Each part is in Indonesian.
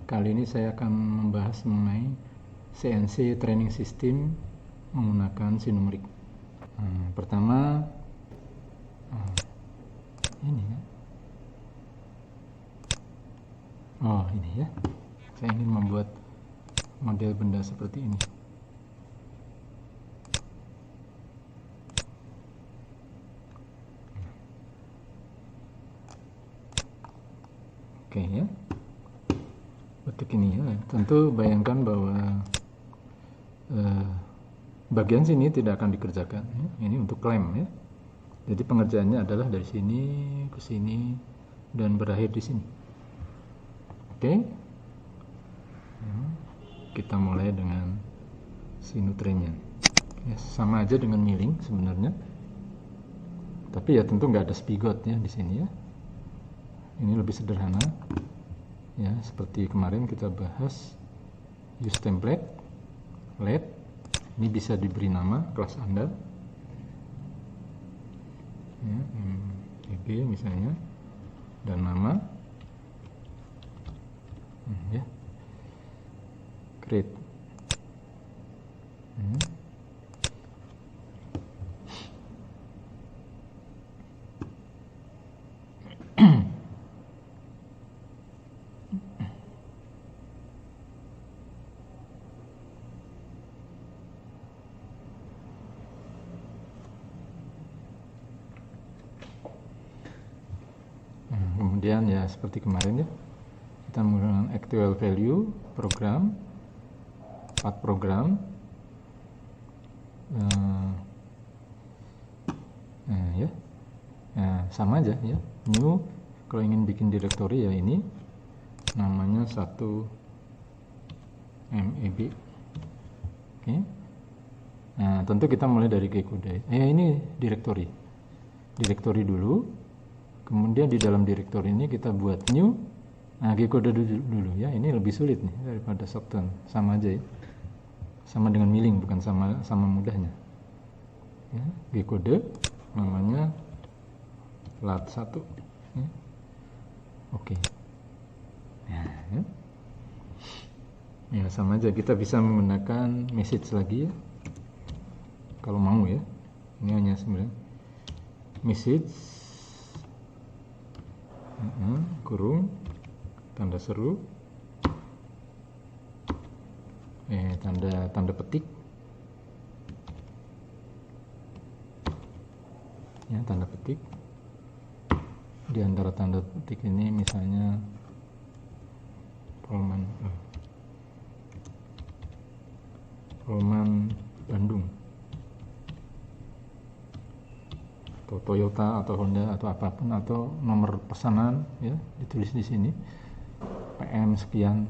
Kali ini saya akan membahas mengenai CNC training system menggunakan sinumerik. Pertama, ini ya. Oh, ini ya. Saya ingin membuat model benda seperti ini. Oke ya. Untuk ini ya. Tentu bayangkan bahwa bagian sini tidak akan dikerjakan ya. Ini untuk klem ya. Jadi pengerjaannya adalah dari sini ke sini dan berakhir di sini. Oke. Kita mulai dengan sinutrainnya. Ya, sama aja dengan milling sebenarnya. Tapi ya tentu nggak ada spigot ya di sini ya. Ini lebih sederhana. Ya, seperti kemarin kita bahas use template, let. Ini bisa diberi nama kelas Anda. Ya, EG misalnya, dan nama. Ya. Create. Kemudian ya seperti kemarin ya, kita menggunakan actual value program, path program, ya, sama aja ya. New, kalau ingin bikin directory ya ini namanya 1 MEB. Oke. Nah, tentu kita mulai dari G-code. Ini directory dulu. Kemudian di dalam directory ini kita buat new. Nah, G-code dulu ya. Ini lebih sulit nih daripada Soften. Sama aja ya. Sama dengan milling, bukan sama mudahnya. Ya, G-code namanya lat1. Ya. Oke. Ya, sama aja kita bisa menggunakan message lagi ya. Kalau mau ya. Ini hanya sebenarnya message kurung tanda seru, tanda petik ya, tanda petik. Di antara tanda petik ini misalnya Polman Bandung atau Toyota atau Honda atau apapun, atau nomor pesanan ya, ditulis di sini PM sekian.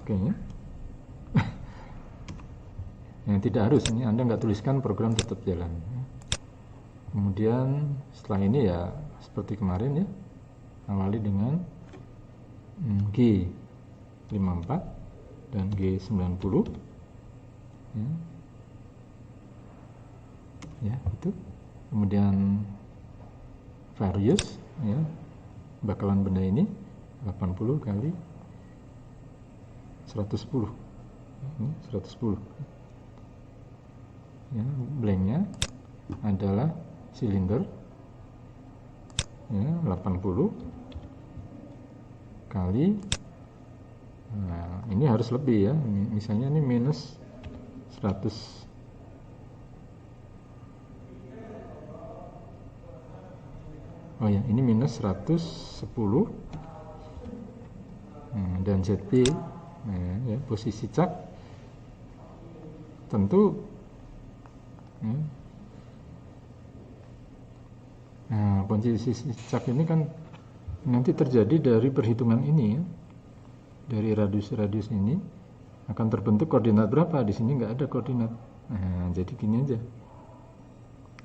Oke ya. Yang tidak harus, ini Anda nggak tuliskan, program tetap jalan. Kemudian setelah ini ya seperti kemarin ya, awali dengan G54 dan G90 ya itu. Kemudian various ya, bakalan benda ini 80 kali 110. Ini 110. Ya, blanknya adalah silinder ya, 80 kali, nah ini harus lebih ya, misalnya ini minus 100. Oh ya, ini minus 110. Dan ZP ya, posisi cak tentu ya. Nah, posisi cak ini kan nanti terjadi dari perhitungan ini ya. Dari radius ini akan terbentuk koordinat berapa. Di sini nggak ada koordinat. Nah, jadi gini aja.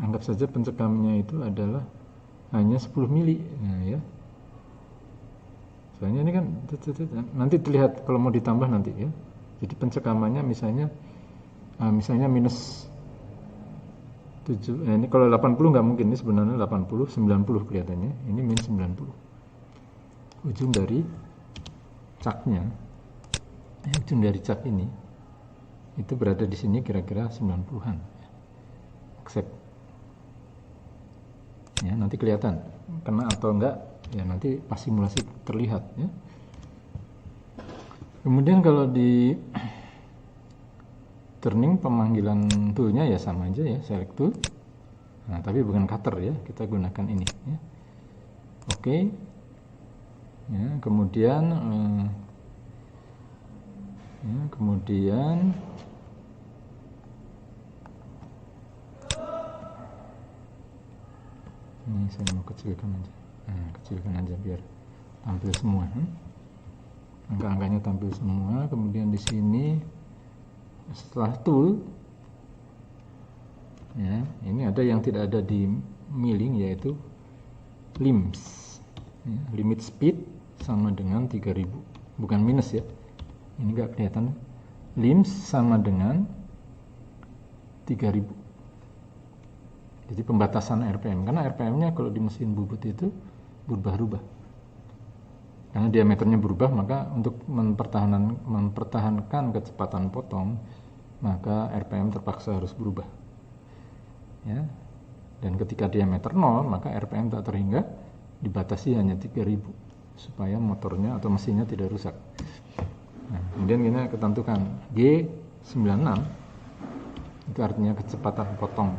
Anggap saja pencekamnya itu adalah hanya 10 mili. Nah, ya. Soalnya ini kan nanti terlihat kalau mau ditambah nanti ya. Jadi pencekamannya misalnya minus 7, ini kalau 80 nggak mungkin, ini sebenarnya 80, 90 kelihatannya. Ini min 90. Ujung dari caknya, ujung dari cak ini itu berada di sini kira-kira 90-an. Accept. Ya, nanti kelihatan kena atau enggak, ya nanti pas simulasi terlihat ya. Kemudian kalau di turning pemanggilan toolnya ya sama aja ya, select tool. Nah, tapi bukan cutter ya, kita gunakan ini ya. Oke. Ya, kemudian ini saya mau kecilkan aja. Nah, kecilkan aja biar tampil semua. Angka-angkanya tampil semua. Kemudian di sini setelah tool, ya, ini ada yang tidak ada di milling, yaitu limbs. Ya, limit speed sama dengan 3000, bukan minus ya. Ini nggak kelihatan. Limbs sama dengan 3000. Jadi pembatasan RPM, karena RPM-nya kalau di mesin bubut itu berubah-ubah. Karena diameternya berubah, maka untuk mempertahankan kecepatan potong, maka RPM terpaksa harus berubah. Ya. Dan ketika diameter 0, maka RPM tak terhingga dibatasi hanya 3000 supaya motornya atau mesinnya tidak rusak. Nah, kemudian kita ketentukan G96, itu artinya kecepatan potong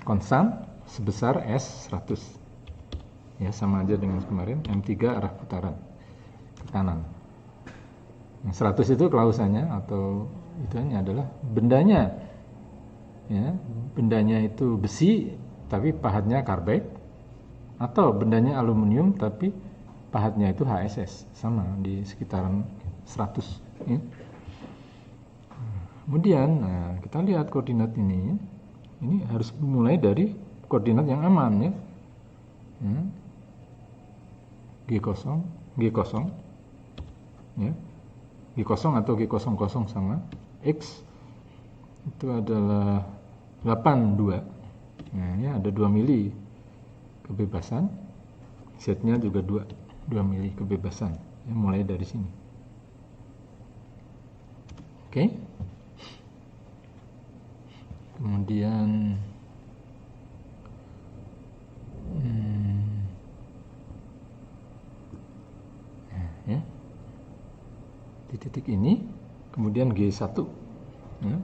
konstan sebesar S100. Ya, sama aja dengan kemarin, M3 arah putaran ke kanan. Nah, 100 itu klausannya atau itunya adalah bendanya. Ya, bendanya itu besi tapi pahatnya karbid, atau bendanya aluminium tapi pahatnya itu HSS, sama di sekitaran 100 ya. Kemudian kita lihat koordinat ini harus mulai dari koordinat yang aman ya. G0 ya. G0 atau G00 sama X itu adalah 82. Nah, ini ada 2 mili kebebasan. Z-nya juga 2 mili kebebasan. Ya, mulai dari sini. Oke. Kemudian ya. Di titik ini kemudian G1 ya,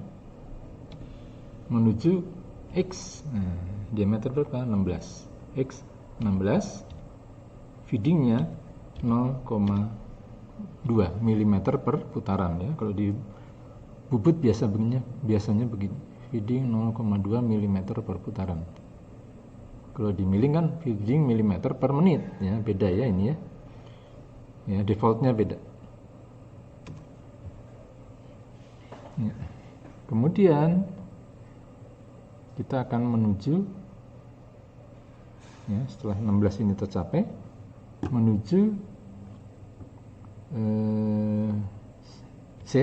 menuju X. Nah, diameter berapa? 16. X 16. Feedingnya 0,2 mm per putaran ya. Kalau di bubut biasanya begini. Feeding 0,2 mm per putaran. Kalau di milling kan feeding milimeter per menit ya, beda ya ini ya. Ya, defaultnya beda. Ya. Kemudian kita akan menuju ya, setelah 16 ini tercapai, menuju Z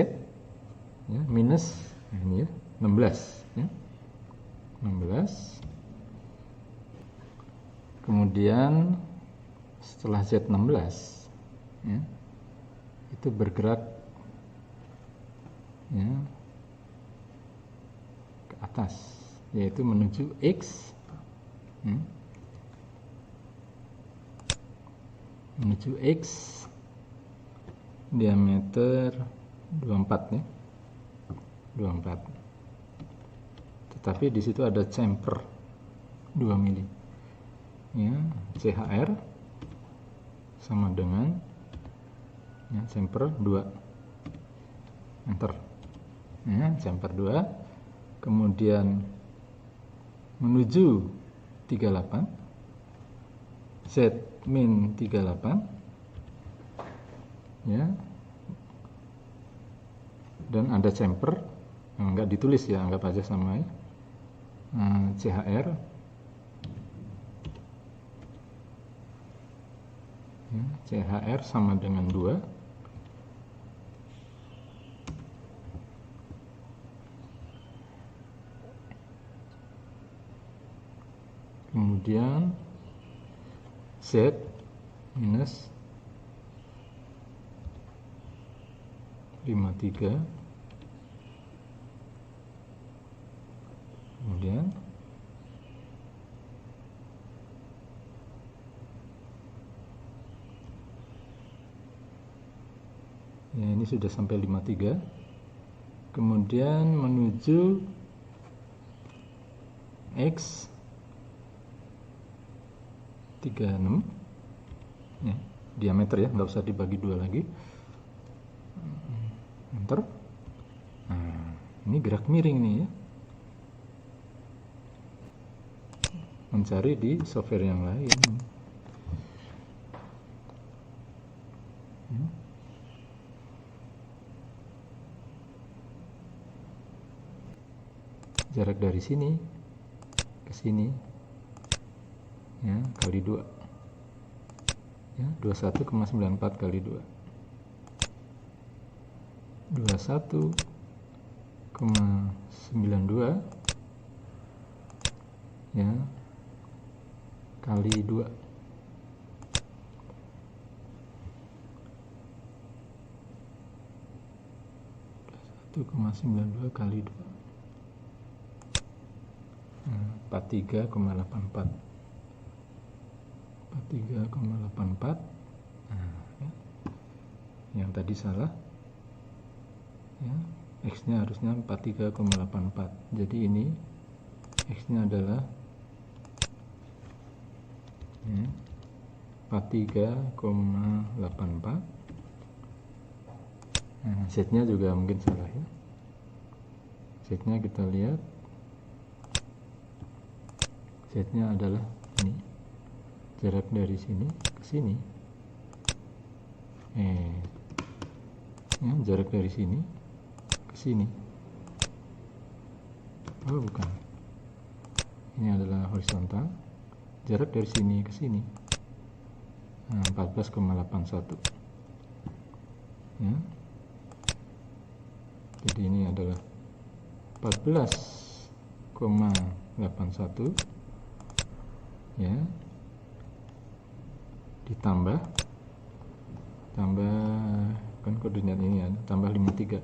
ya, minus ini ya, 16 ya. 16. Kemudian setelah Z16 ya, itu bergerak ya, ke atas, yaitu menuju X ya, menuju X diameter 24 ya, 24. Tetapi di situ ada chamfer 2 mili ya, CHR sama dengan ya, chamfer 2, enter ya, chamfer 2. Kemudian menuju 38, Z min 38 ya, dan ada chamfer yang enggak ditulis ya, anggap aja sama ya, CHR ya, CHR sama dengan 2. Kemudian Z minus 53, kemudian ya, ini sudah sampai 53, kemudian menuju X 36 ya, diameter ya, nggak usah dibagi dua lagi, enter. Nah, ini gerak miring nih ya, mencari di software yang lain. Jarak dari sini ke sini ya, kali 2 ya, 21,94 kali 2, 21,92 ya, kali 2, 21,92 kali 2, 43,84, 43,84. Nah, ya. Yang tadi salah ya, X nya harusnya 43,84, jadi ini X nya adalah ya, 43,84. Nah, Z-nya juga mungkin salah ya. Z-nya kita lihat, Z-nya adalah ini, jarak dari sini ke sini. Ya, jarak dari sini ke sini. Oh, bukan. Ini adalah horizontal. Jarak dari sini ke sini. Nah, 14,81. Ya. Jadi ini adalah 14,81 ya, ditambah kan koordinat ini ada, tambah 53,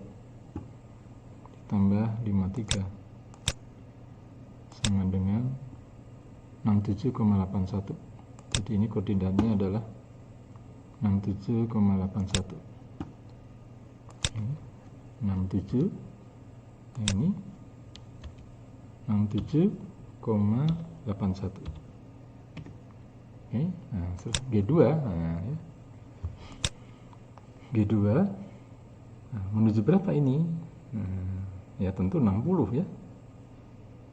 ditambah 53 sama dengan 67,81. Jadi ini koordinatnya adalah 67,81. 67, ini 67,81. Oke, nah, G2, nah, ya. G2 nah, menuju berapa ini? Ya tentu 60 ya.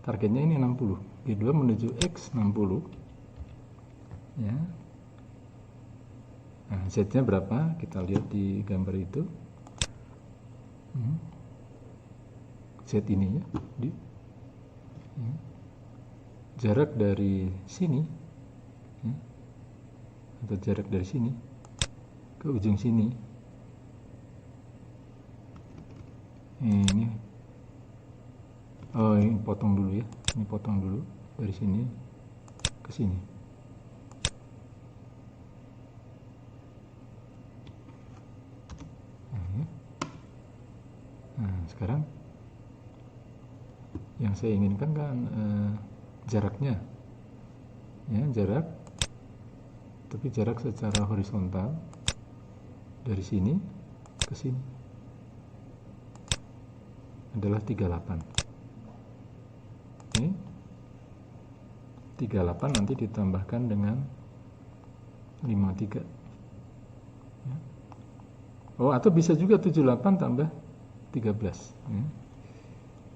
Targetnya ini 60. G2 menuju X 60. Ya. Nah, Z-nya berapa? Kita lihat di gambar itu. Z ini ya, ya. Jarak dari sini ya, atau jarak dari sini ke ujung sini ini, oh ini potong dulu ya, ini potong dulu dari sini ke sini. Nah, sekarang yang saya inginkan kan jaraknya ya, jarak, tapi jarak secara horizontal dari sini ke sini adalah 38. Oke, 38 nanti ditambahkan dengan 53 ya. Oh, atau bisa juga 78 tambah 13 ya.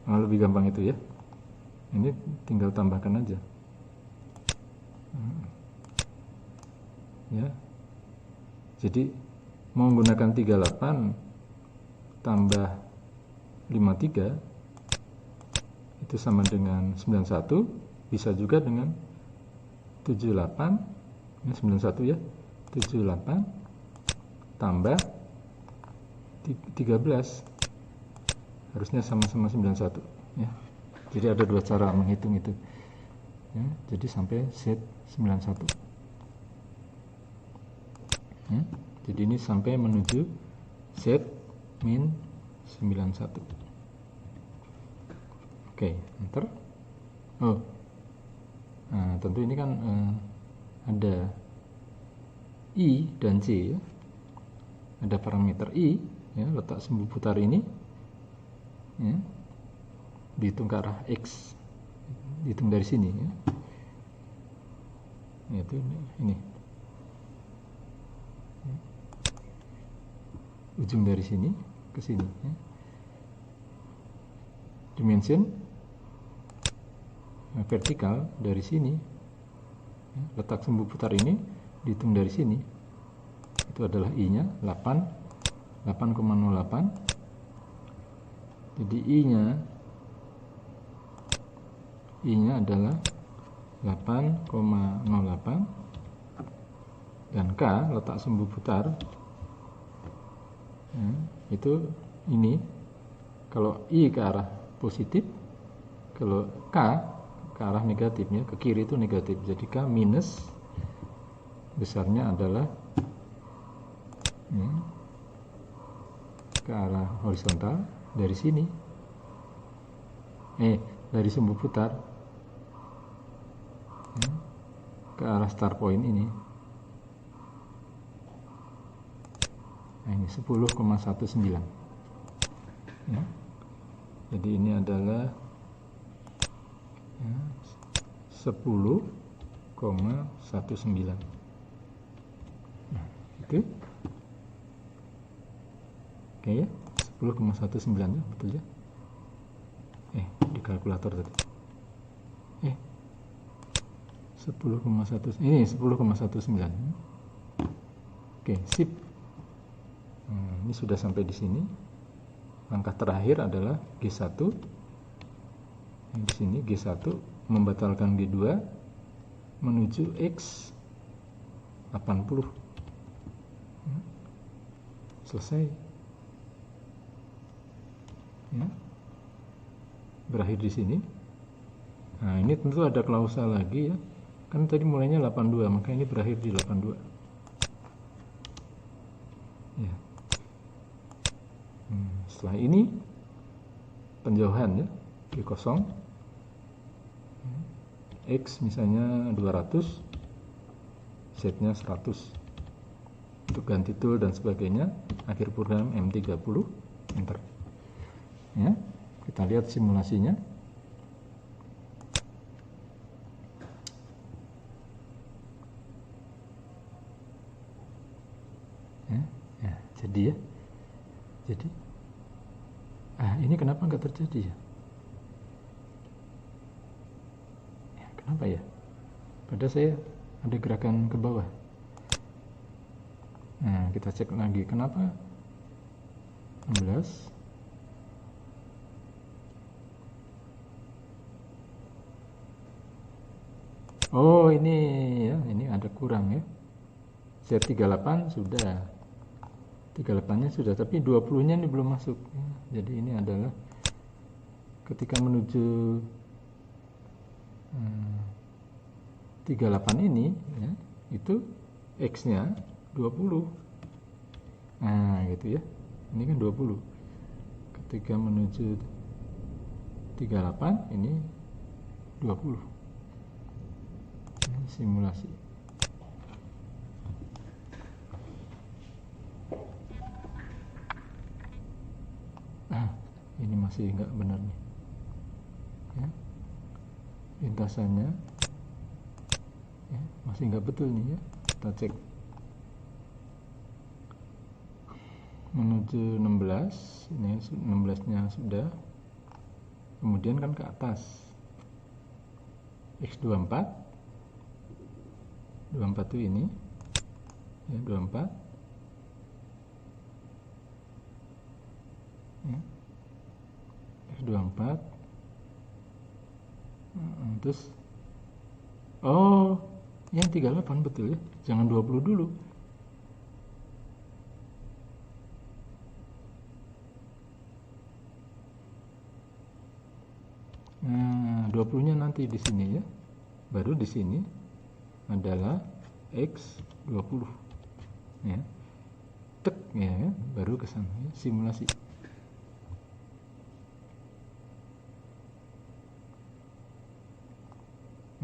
Nah, lebih gampang itu ya, ini tinggal tambahkan aja ya. Jadi menggunakan 38 tambah 53 itu sama dengan 91, bisa juga dengan 78, ini 91 ya, 78 tambah 13 harusnya sama-sama 91 ya. Jadi ada dua cara menghitung itu ya. Jadi sampai Z 91 ya. Jadi ini sampai menuju Z min 91. Oke, enter. Oh, nah, tentu ini kan ada I dan C ya. Ada parameter I ya, letak sumbu putar ini ya, dihitung ke arah X, dihitung dari sini ya. Yaitu ini ya. Ujung dari sini ke sini ya. Dimension vertikal dari sini ya, letak sumbu putar ini dihitung dari sini, itu adalah I nya 8,08. jadi I nya adalah 8,08 dan K letak sumbu putar ya, itu ini. Kalau I ke arah positif, kalau K ke arah negatifnya, ke kiri itu negatif, jadi K minus besarnya adalah ya, ke arah horizontal dari sini, dari sumbu putar ya, ke arah start point ini. Nah, ini 10,19 ya. Jadi ini adalah ya, 10,19. Nah, itu oke ya, 10,19 ya, betul ya. Di kalkulator tadi 10,1 ini 10,19. Oke, sip. Ini sudah sampai di sini. Langkah terakhir adalah G1. Di sini G1 membatalkan G2 menuju X 80. Selesai. Ya. Berakhir di sini. Nah, ini tentu ada klausa lagi ya. Kan tadi mulainya 82, maka ini berakhir di 82. Ya. Setelah ini penjauhan ya, G0 X misalnya 200, Z-nya 100. Untuk ganti tool dan sebagainya, akhir program M30, enter. Ya, kita lihat simulasinya. Ya, jadi ya. Jadi ini kenapa nggak terjadi ya? Kenapa ya? Padahal saya ada gerakan ke bawah. Nah, kita cek lagi kenapa 16. Oh, ini ya, ini ada kurang ya. Z38 sudah. 38-nya sudah, tapi 20-nya ini belum masuk ya. Jadi ini adalah ketika menuju 38 ini ya, itu X-nya 20. Nah, gitu ya. Ini kan 20. Ketika menuju 38 ini 20. Ini simulasi. Ini masih enggak benar nih. Ya. Lintasannya ya, masih enggak betul nih ya. Kita cek. Menuju 16, ini 16-nya sudah. Kemudian kan ke atas. X24. 24 itu ini. Ya, 24. Ya. X24 terus yang 38 betul ya, jangan 20 dulu. Nah, 20 nya nanti di sini ya, baru di sini adalah X20 ya. tek ya, baru ke sana ya, simulasi.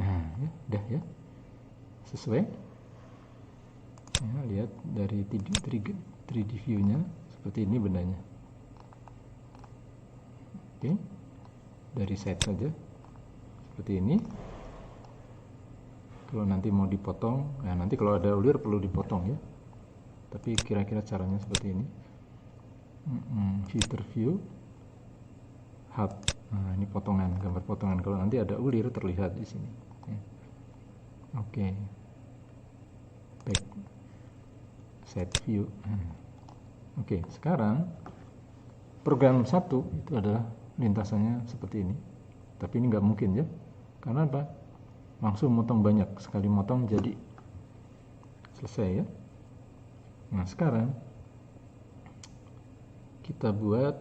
Nah, ya, udah ya. Sesuai. Ya, lihat dari 3D view-nya seperti ini bendanya. Oke. Dari side saja. Seperti ini. Kalau nanti mau dipotong, nah nanti kalau ada ulir perlu dipotong ya. Tapi kira-kira caranya seperti ini. Filter view, hub. Nah, ini potongan, gambar potongan. Kalau nanti ada ulir terlihat di sini. Ya. Oke. Back. Side view. Oke, sekarang program 1 itu adalah lintasannya seperti ini. Tapi ini nggak mungkin ya. Karena apa? Langsung motong banyak. Sekali motong jadi selesai ya. Nah, sekarang kita buat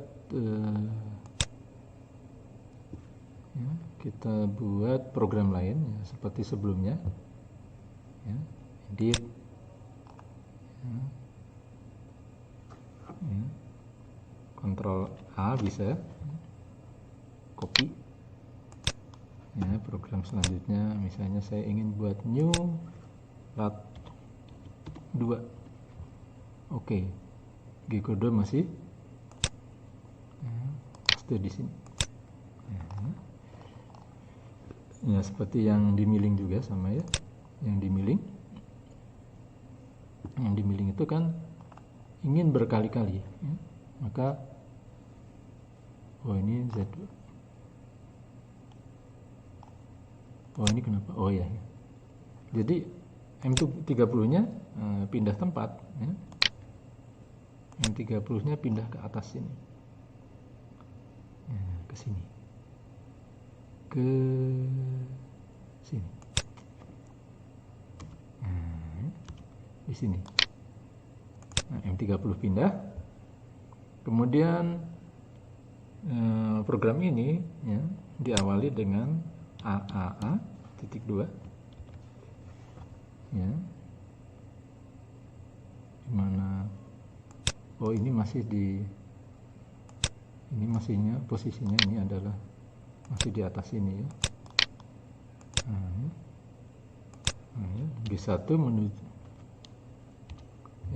kita buat program lain ya, seperti sebelumnya ya, edit ya. Ya. Ctrl A bisa copy ya. Program selanjutnya misalnya saya ingin buat new lat 2. Oke, G-code masih paste di sini. Ya, seperti yang di-milling juga sama ya. Yang di-milling itu kan ingin berkali-kali ya. Maka ini Z2. Ini kenapa? Ya. Jadi M30-nya pindah tempat ya. M30-nya pindah ke atas sini. Nah, ke sini. Ke sini. Nah, di sini. Nah, M30 pindah. Kemudian program ini ya, diawali dengan AAA.2 ya. Dimana ini masih posisinya ini adalah masih di atas ini ya. B1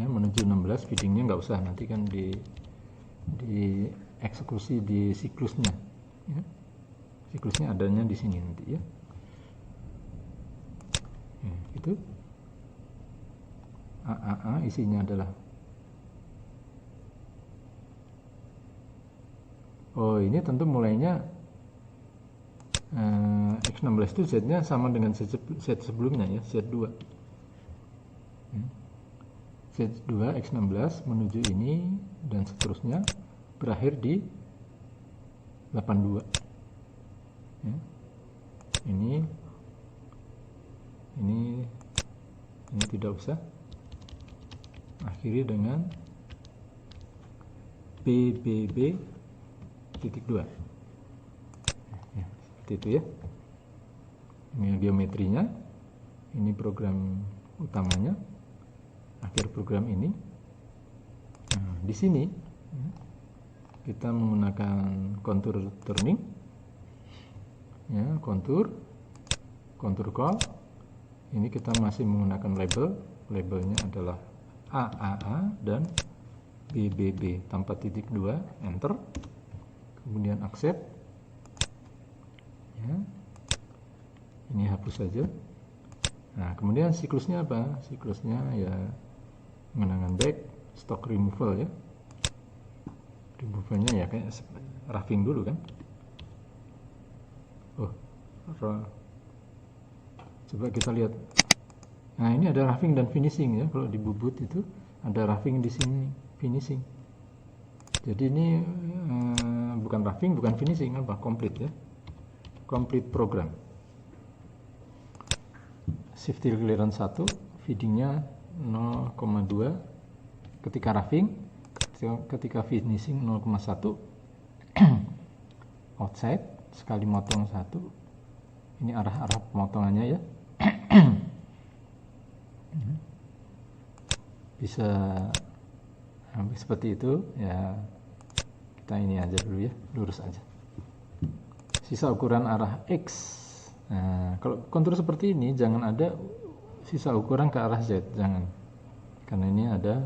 menuju 16, feedingnya nggak usah, nanti kan di eksekusi di siklusnya ya. Siklusnya adanya di sini nanti ya. Itu AAA isinya adalah ini tentu mulainya X16 itu Z-nya sama dengan Z sebelumnya ya, Z2. Z2 X16 menuju ini dan seterusnya berakhir di 82. Ya. Ini tidak usah. Akhiri dengan BBB titik 2 ya, seperti itu ya. Ini geometrinya, ini program utamanya, akhir program ini. Nah, di sini ya, kita menggunakan contour turning ya, contour call. Ini kita masih menggunakan labelnya adalah AAA dan BBB tanpa titik 2, enter. Kemudian accept ya. Ini hapus saja. Nah, kemudian siklusnya apa? Siklusnya ya mengenangan back, stock removal ya. Removalnya ya kayak roughing dulu kan. Coba kita lihat. Nah, ini ada roughing dan finishing ya. Kalau di bubut itu ada roughing di sini, finishing. Jadi ini bukan roughing, bukan finishing, apa? Complete ya. Complete program. Shift till clearance 1, feedingnya 0,2 ketika roughing, ketika finishing 0,1. Outside, sekali motong 1. Ini arah-arah pemotongannya ya. Bisa seperti itu ya, kita ini aja dulu ya, lurus aja. Sisa ukuran arah X. Nah, kalau kontur seperti ini jangan ada sisa ukuran ke arah Z, jangan, karena ini ada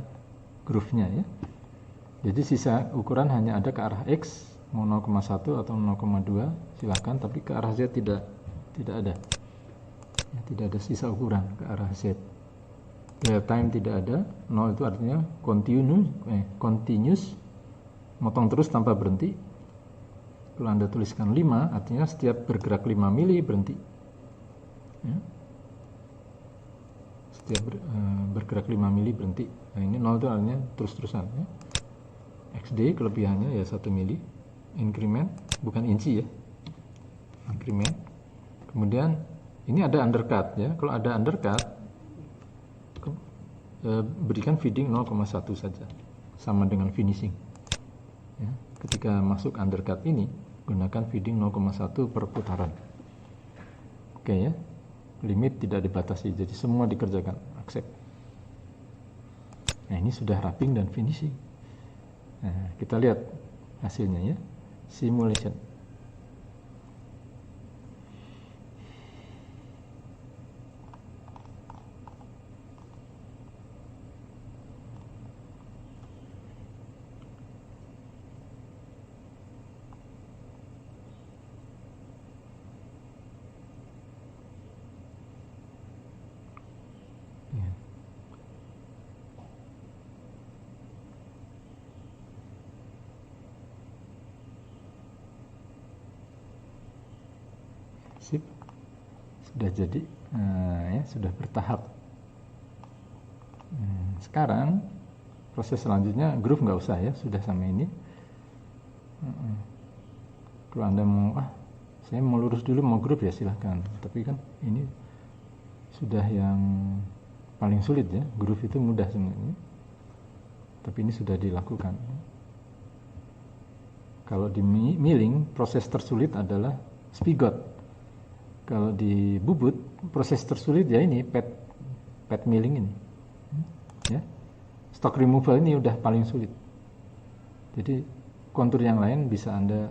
groove-nya ya. Jadi sisa ukuran hanya ada ke arah X, mau 0,1 atau 0,2 silahkan, tapi ke arah Z tidak ada ya, tidak ada sisa ukuran ke arah Z. Delta time tidak ada, 0 itu artinya continuous, motong terus tanpa berhenti. Kalau Anda tuliskan 5, artinya setiap bergerak 5 mili berhenti ya. Setiap bergerak 5 mili berhenti. Nah, ini 0 itu artinya terus-terusan ya. XD kelebihannya ya 1 mili. Increment, bukan inci ya, increment. Kemudian ini ada undercut ya. Kalau ada undercut, berikan feeding 0,1 saja, sama dengan finishing ya. Ketika masuk undercut ini, gunakan feeding 0,1 per putaran. Oke ya, limit tidak dibatasi, jadi semua dikerjakan, accept. Nah, ini sudah wrapping dan finishing. Nah, kita lihat hasilnya ya, simulation. Sip, sudah jadi. Nah, ya, sudah bertahap. Sekarang proses selanjutnya groove nggak usah ya, sudah sama ini. Kalau Anda mau, saya mau lurus dulu, mau groove ya silahkan. Tapi kan ini sudah yang paling sulit ya, groove itu mudah sebenarnya. Tapi ini sudah dilakukan. Kalau di milling, proses tersulit adalah spigot. Kalau di bubut, proses tersulit ya ini pad milling ini ya. Stock removal ini udah paling sulit. Jadi kontur yang lain bisa Anda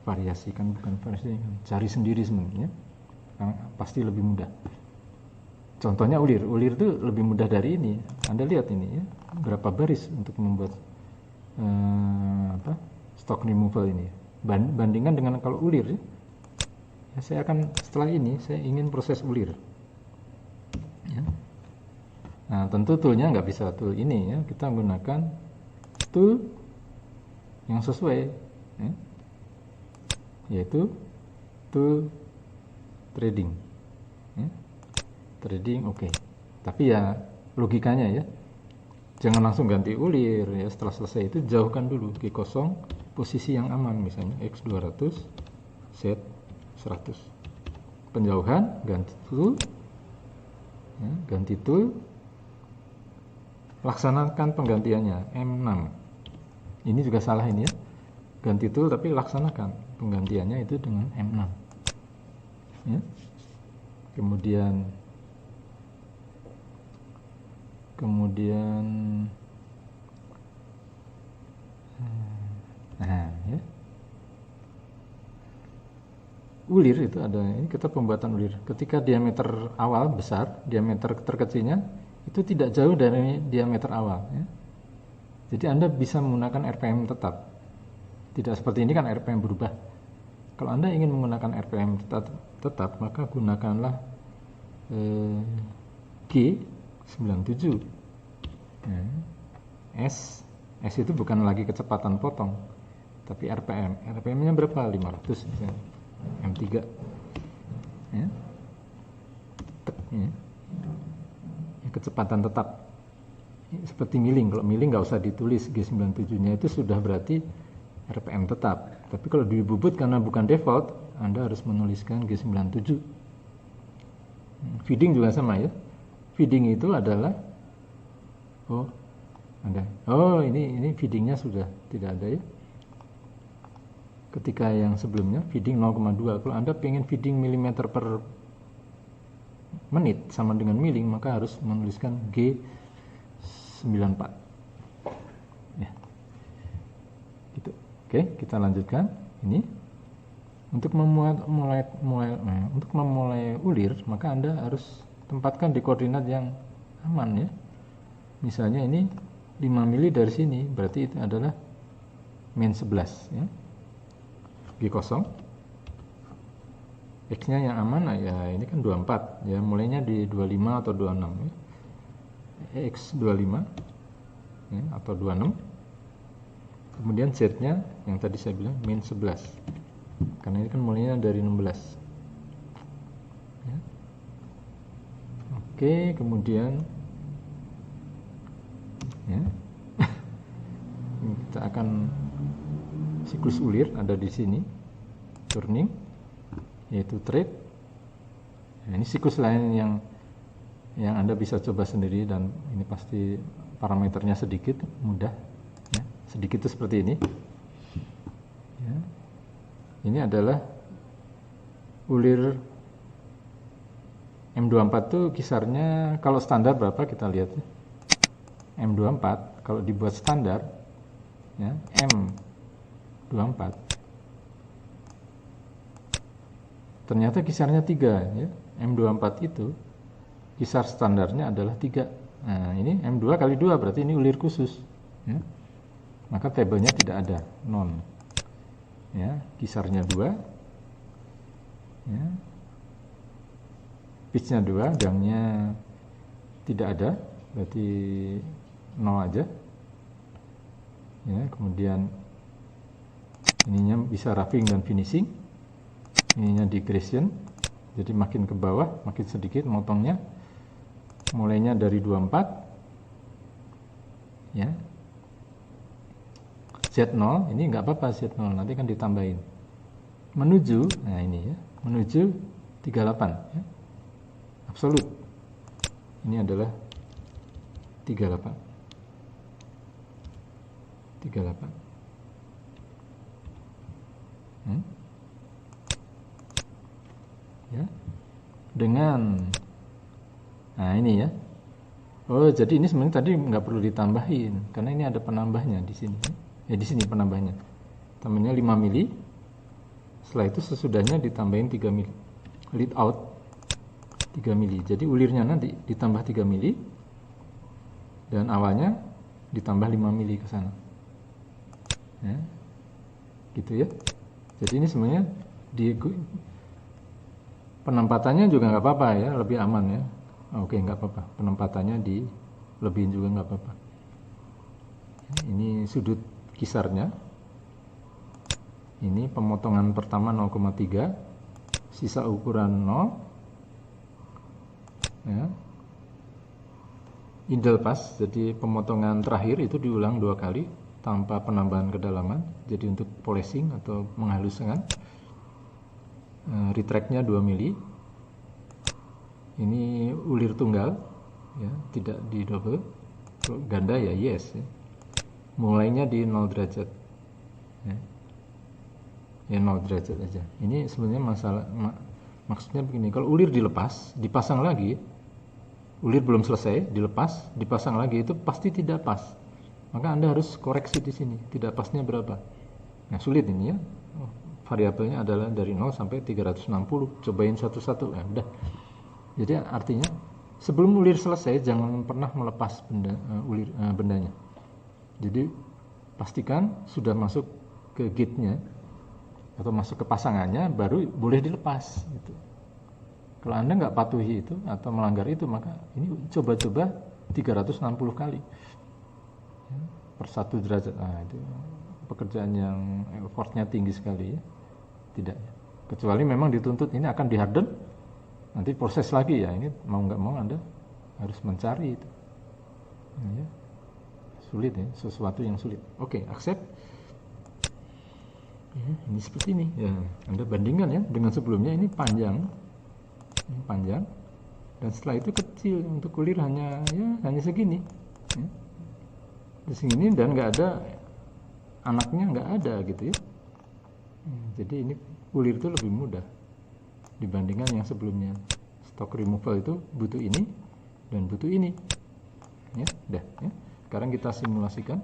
variasikan, bukan variasikan, cari sendiri sebenarnya, karena pasti lebih mudah. Contohnya ulir itu lebih mudah dari ini. Anda lihat ini ya, berapa baris untuk membuat stock removal ini, bandingkan dengan kalau ulir ya. Ya, saya akan setelah ini saya ingin proses ulir ya. Nah, tentu toolnya nggak bisa tool ini ya, kita menggunakan tool yang sesuai ya, yaitu tool threading ya. Threading oke. Tapi ya logikanya ya, jangan langsung ganti ulir ya. Setelah selesai itu jauhkan dulu G0 posisi yang aman, misalnya X 200 Z 100. Penjauhan ganti tool ya, ganti tool, laksanakan penggantiannya M6. Ini juga salah ini ya, ganti tool tapi laksanakan penggantiannya itu dengan M6 ya. Kemudian nah ya, ulir itu ada, ini kita pembuatan ulir. Ketika diameter awal besar, diameter terkecilnya itu tidak jauh dari diameter awal ya. Jadi Anda bisa menggunakan RPM tetap. Tidak seperti ini kan RPM berubah. Kalau Anda ingin menggunakan RPM tetap, maka gunakanlah G97 ya. S itu bukan lagi kecepatan potong, tapi RPM-nya berapa? 500 misalnya. M3 ya. Ya. Kecepatan tetap seperti milling. Kalau milling nggak usah ditulis G97 nya, itu sudah berarti RPM tetap. Tapi kalau di bubut karena bukan default, Anda harus menuliskan G97. Feeding juga sama ya. Feeding itu adalah ini feedingnya sudah tidak ada ya. Ketika yang sebelumnya feeding 0,2. Kalau Anda pengen feeding milimeter per menit sama dengan milling, maka harus menuliskan G94 Oke, kita lanjutkan. Ini untuk memulai ulir, maka Anda harus tempatkan di koordinat yang aman ya. Misalnya ini 5 mili dari sini, berarti itu adalah min 11 ya. G0. X-nya yang aman ya ini kan 24 ya, mulainya di 25 atau 26 ya. X 25 ya, atau 26. Kemudian Z-nya yang tadi saya bilang min 11. Karena ini kan mulainya dari 16. Ya. Oke, kemudian ya. Kita akan siklus ulir ada di sini. Turning yaitu trade. Nah, ini siklus lain yang Anda bisa coba sendiri, dan ini pasti parameternya sedikit mudah ya. Sedikit itu seperti ini ya. Ini adalah ulir M24 tuh kisarnya kalau standar berapa kita lihat ya. M24 kalau dibuat standar ya, M24 ternyata kisarnya 3 ya. M24 itu kisar standarnya adalah 3. Nah, ini M2 kali 2 berarti ini ulir khusus ya. Maka tabelnya tidak ada, non ya, kisarnya 2 ya. Pitchnya 2, gangnya tidak ada, berarti 0 aja ya. Kemudian ininya bisa roughing dan finishing, ininya degradation, jadi makin ke bawah makin sedikit motongnya, mulainya dari 24 ya. Z0 ini nggak apa-apa, Z0 nanti kan ditambahin menuju, nah ini ya, menuju 38 ya. Absolut ini adalah 38 ya, dengan nah ini ya. Oh, jadi ini sebenarnya tadi nggak perlu ditambahin karena ini ada penambahnya di sini ya. Di sini penambahnya tambahnya 5 mili, setelah itu sesudahnya ditambahin 3 mili lead out 3 mili, jadi ulirnya nanti ditambah 3 mili dan awalnya ditambah 5 mili ke sana ya, gitu ya. Jadi ini sebenarnya di penempatannya juga nggak apa-apa ya, lebih aman ya. Oke, nggak apa-apa, penempatannya di lebihin juga nggak apa-apa. Ini sudut kisarnya, ini pemotongan pertama 0,3, sisa ukuran 0 ya. Idle pass, jadi pemotongan terakhir itu diulang 2 kali tanpa penambahan kedalaman, jadi untuk polishing atau menghaluskan. Retractnya 2 mili. Ini ulir tunggal ya, tidak di double. Kalau ganda ya yes ya. Mulainya di 0 derajat ya. Ya 0 derajat aja. Ini sebenarnya maksudnya begini, kalau ulir dilepas, dipasang lagi, ulir belum selesai, dilepas, dipasang lagi, itu pasti tidak pas. Maka Anda harus koreksi di sini, tidak pasnya berapa. Nah, sulit ini ya. Variabelnya adalah dari 0 sampai 360. Cobain satu-satu, udah. Jadi artinya sebelum ulir selesai jangan pernah melepas bendanya. Jadi pastikan sudah masuk ke gate-nya atau masuk ke pasangannya baru boleh dilepas gitu. Kalau Anda nggak patuhi itu atau melanggar itu, maka ini coba-coba 360 kali ya, per 1 derajat. Nah, itu pekerjaan yang effortnya tinggi sekali ya. Tidak ya. Kecuali memang dituntut ini akan diharden, nanti proses lagi ya. Ini mau nggak mau Anda harus mencari itu ya. Sulit ya, sesuatu yang sulit. Oke, accept ya, ini seperti ini ya. Anda bandingkan ya dengan sebelumnya, ini panjang dan setelah itu kecil, untuk ulir hanya segini ya. Segini dan nggak ada anaknya, nggak ada gitu ya. Jadi ini ulir itu lebih mudah dibandingkan yang sebelumnya. Stock removal itu butuh ini dan butuh ini ya. Udah ya. Sekarang kita simulasikan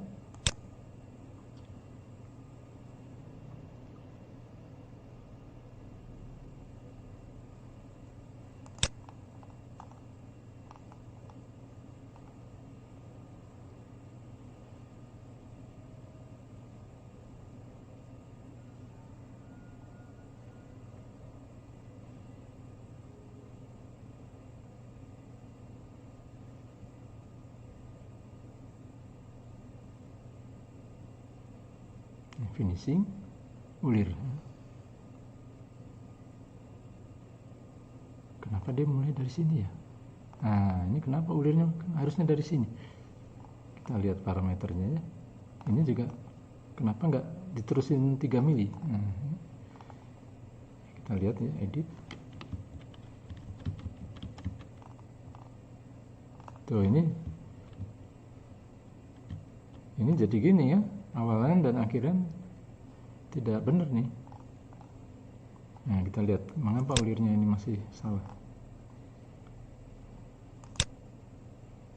finishing ulir. Kenapa dia mulai dari sini ya? Nah, ini kenapa ulirnya harusnya dari sini? Kita lihat parameternya ya. Ini juga kenapa nggak diterusin 3 mili? Nah, kita lihat ya, edit. Tuh ini jadi gini ya, awalan dan akhiran tidak benar nih. Nah, kita lihat mengapa ulirnya ini masih salah.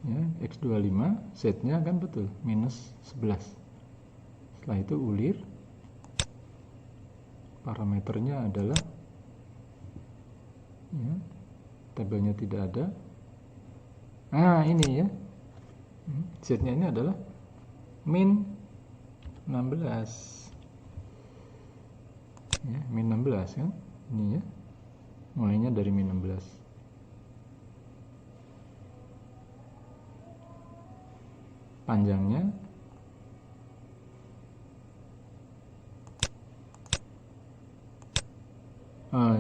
Ya, X25 setnya kan betul minus 11. Setelah itu ulir, parameternya adalah ya, tabelnya tidak ada. Nah, ini ya, setnya ini adalah min 16 ya, min 16 kan ini ya, mulainya dari min 16. Panjangnya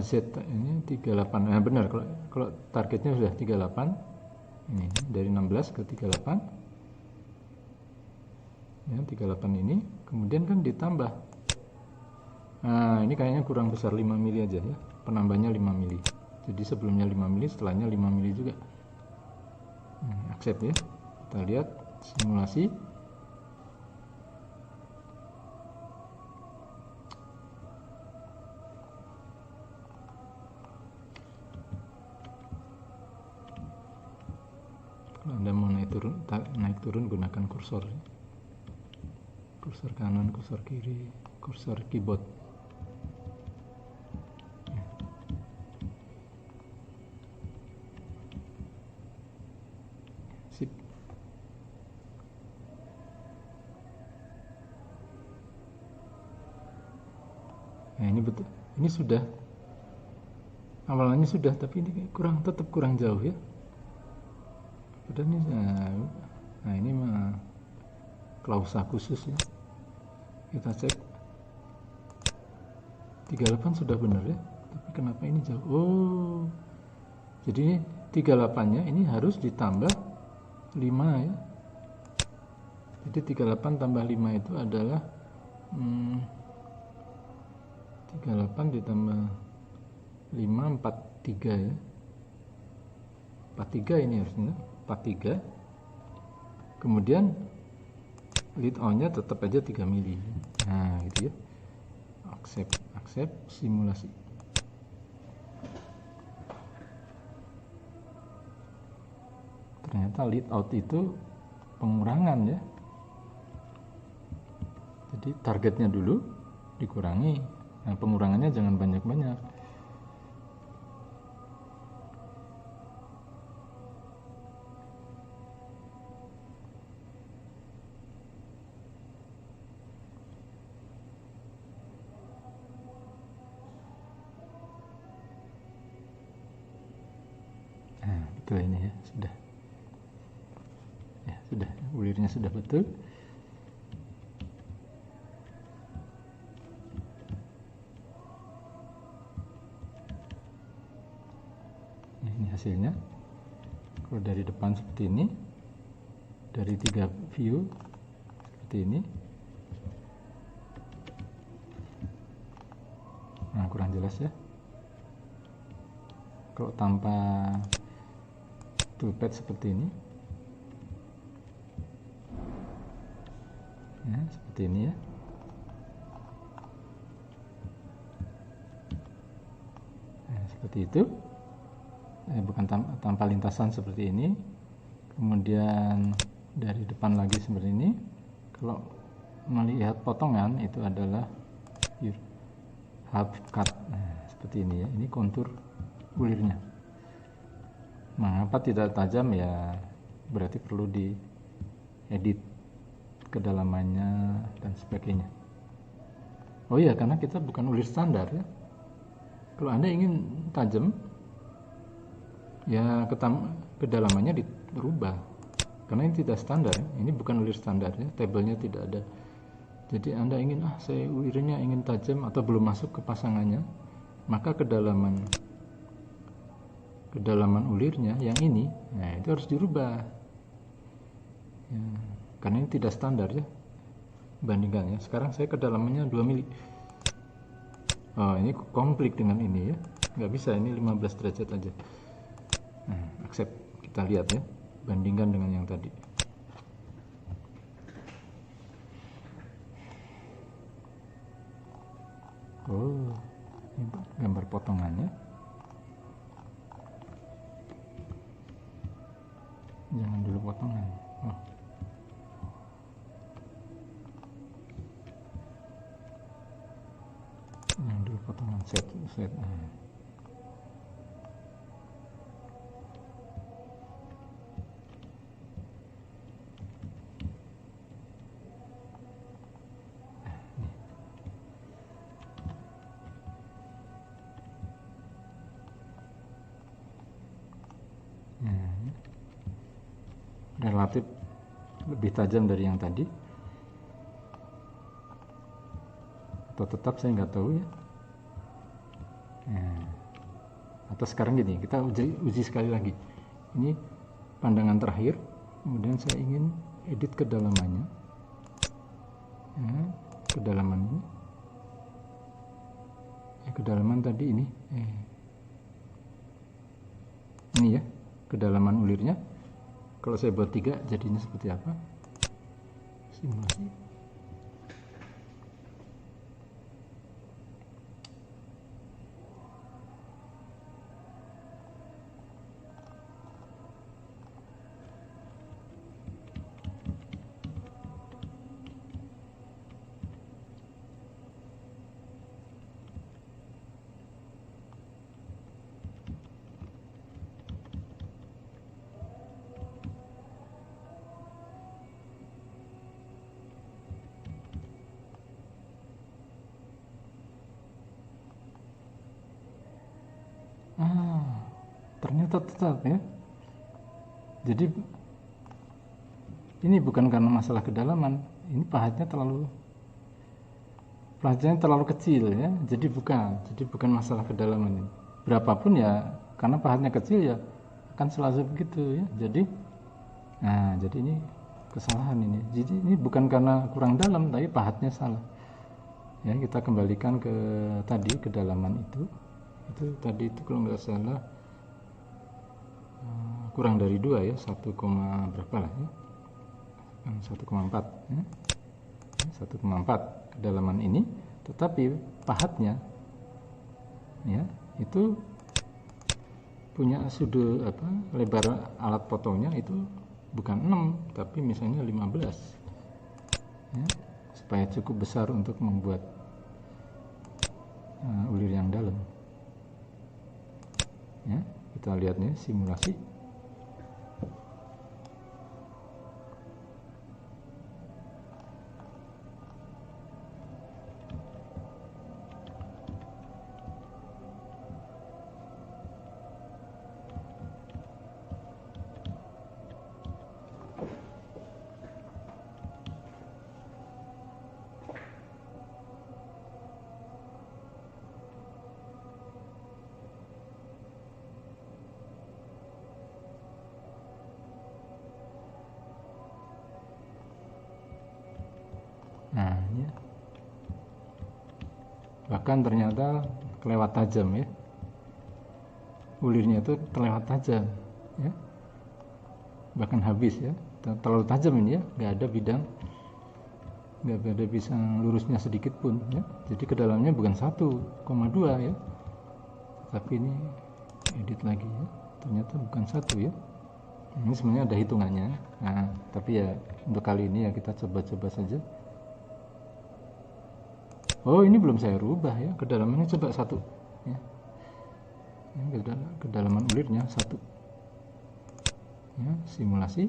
set ini 38. Nah, benar, kalau targetnya sudah 38 ini dari 16 ke 38 ya, 38 ini kemudian kan ditambah. Nah, ini kayaknya kurang besar 5 mili aja ya, penambahnya 5 mili. Jadi sebelumnya 5 mili, setelahnya 5 mili juga. Accept ya. Kita lihat simulasi. Kalau Anda mau naik turun gunakan kursor. Kursor kanan, kursor kiri, kursor keyboard. Sip. Nah, ini betul. Ini sudah. Awalannya sudah, tapi ini tetap kurang jauh ya. Padahal ini, nah ini mah klausa khusus ya. Kita cek 38 sudah benar ya, tapi kenapa ini jauh? Oh, jadi ini 38 nya ini harus ditambah 5 ya. Jadi 38 tambah 5 itu adalah 38 ditambah 5 43 ya. 43 ini harusnya 43. Kemudian lead on-nya tetap aja 3 mili. Nah, gitu ya. Accept simulasi. Ternyata lead out itu pengurangan ya. Jadi targetnya dulu dikurangi. Nah, pengurangannya jangan banyak-banyak. Nah, betul ini ya, sudah. Ya, sudah. Ulirnya sudah betul. Ini hasilnya. Kalau dari depan seperti ini, dari 3 view seperti ini. Nah, kurang jelas ya. Kalau tanpa toolpad seperti ini, ya, seperti ini ya. Nah, seperti itu. Bukan tanpa lintasan seperti ini. Kemudian dari depan lagi seperti ini. Kalau melihat potongan itu adalah half cut. Nah, seperti ini ya. Ini kontur ulirnya. Mengapa tidak tajam ya? Berarti perlu diedit kedalamannya dan sebagainya. Oh iya, karena kita bukan ulir standar ya. Kalau Anda ingin tajam, ya kedalamannya dirubah. Karena ini tidak standar ya. Ini bukan ulir standar ya. Tabelnya tidak ada Jadi Anda ingin, saya ulirnya ingin tajam atau belum masuk ke pasangannya, maka kedalaman ulirnya yang ini, nah itu harus dirubah ya, karena ini tidak standar ya. Bandingkan ya, sekarang saya kedalamannya 2 mili. Oh, ini konflik dengan ini ya, nggak bisa, ini 15 derajat aja. Nah, accept, kita lihat ya, bandingkan dengan yang tadi. Oh, ini gambar potongannya. Jangan dulu potongan. Oh. Jangan dulu potongan, set. Relatif lebih tajam dari yang tadi, atau tetap saya nggak tahu ya. Nah, atau sekarang gini, kita uji sekali lagi. Ini pandangan terakhir, kemudian saya ingin edit kedalamannya. Kedalaman ini, kedalaman tadi ini, ini ya, kedalaman ulirnya. Kalau saya buat 3, jadinya seperti apa? Simulasi. Ternyata tetap ya. Jadi ini bukan karena masalah kedalaman, ini pahatnya terlalu kecil ya. Jadi bukan masalah kedalaman ini. Berapapun ya, karena pahatnya kecil ya akan selalu begitu ya. Jadi ini kesalahan ini. Jadi ini bukan karena kurang dalam, tapi pahatnya salah. Ya, kita kembalikan ke tadi kedalaman itu. Itu tadi itu kalau nggak salah kurang dari 2 ya, 1, berapa lah ya, 1,4 ya. 1,4 kedalaman ini, tetapi pahatnya ya itu punya sudut lebar alat potongnya itu bukan 6 tapi misalnya 15 ya, supaya cukup besar untuk membuat ulir yang dalam ya. Kita lihat nih simulasi. Nah, ya. Bahkan ternyata kelewat tajam ya. Ulirnya itu terlewat tajam ya. Bahkan habis ya. Terlalu tajam ini ya, nggak ada bidang, nggak ada bisa lurusnya sedikit pun ya. Jadi kedalamnya bukan 1,2 ya. Tapi ini edit lagi ya. Ternyata bukan 1 ya. Ini sebenarnya ada hitungannya. Nah, tapi ya untuk kali ini ya kita coba-coba saja. Oh, ini belum saya rubah ya, kedalamannya coba 1 ya. Ini kedalaman ulirnya 1 ya, simulasi.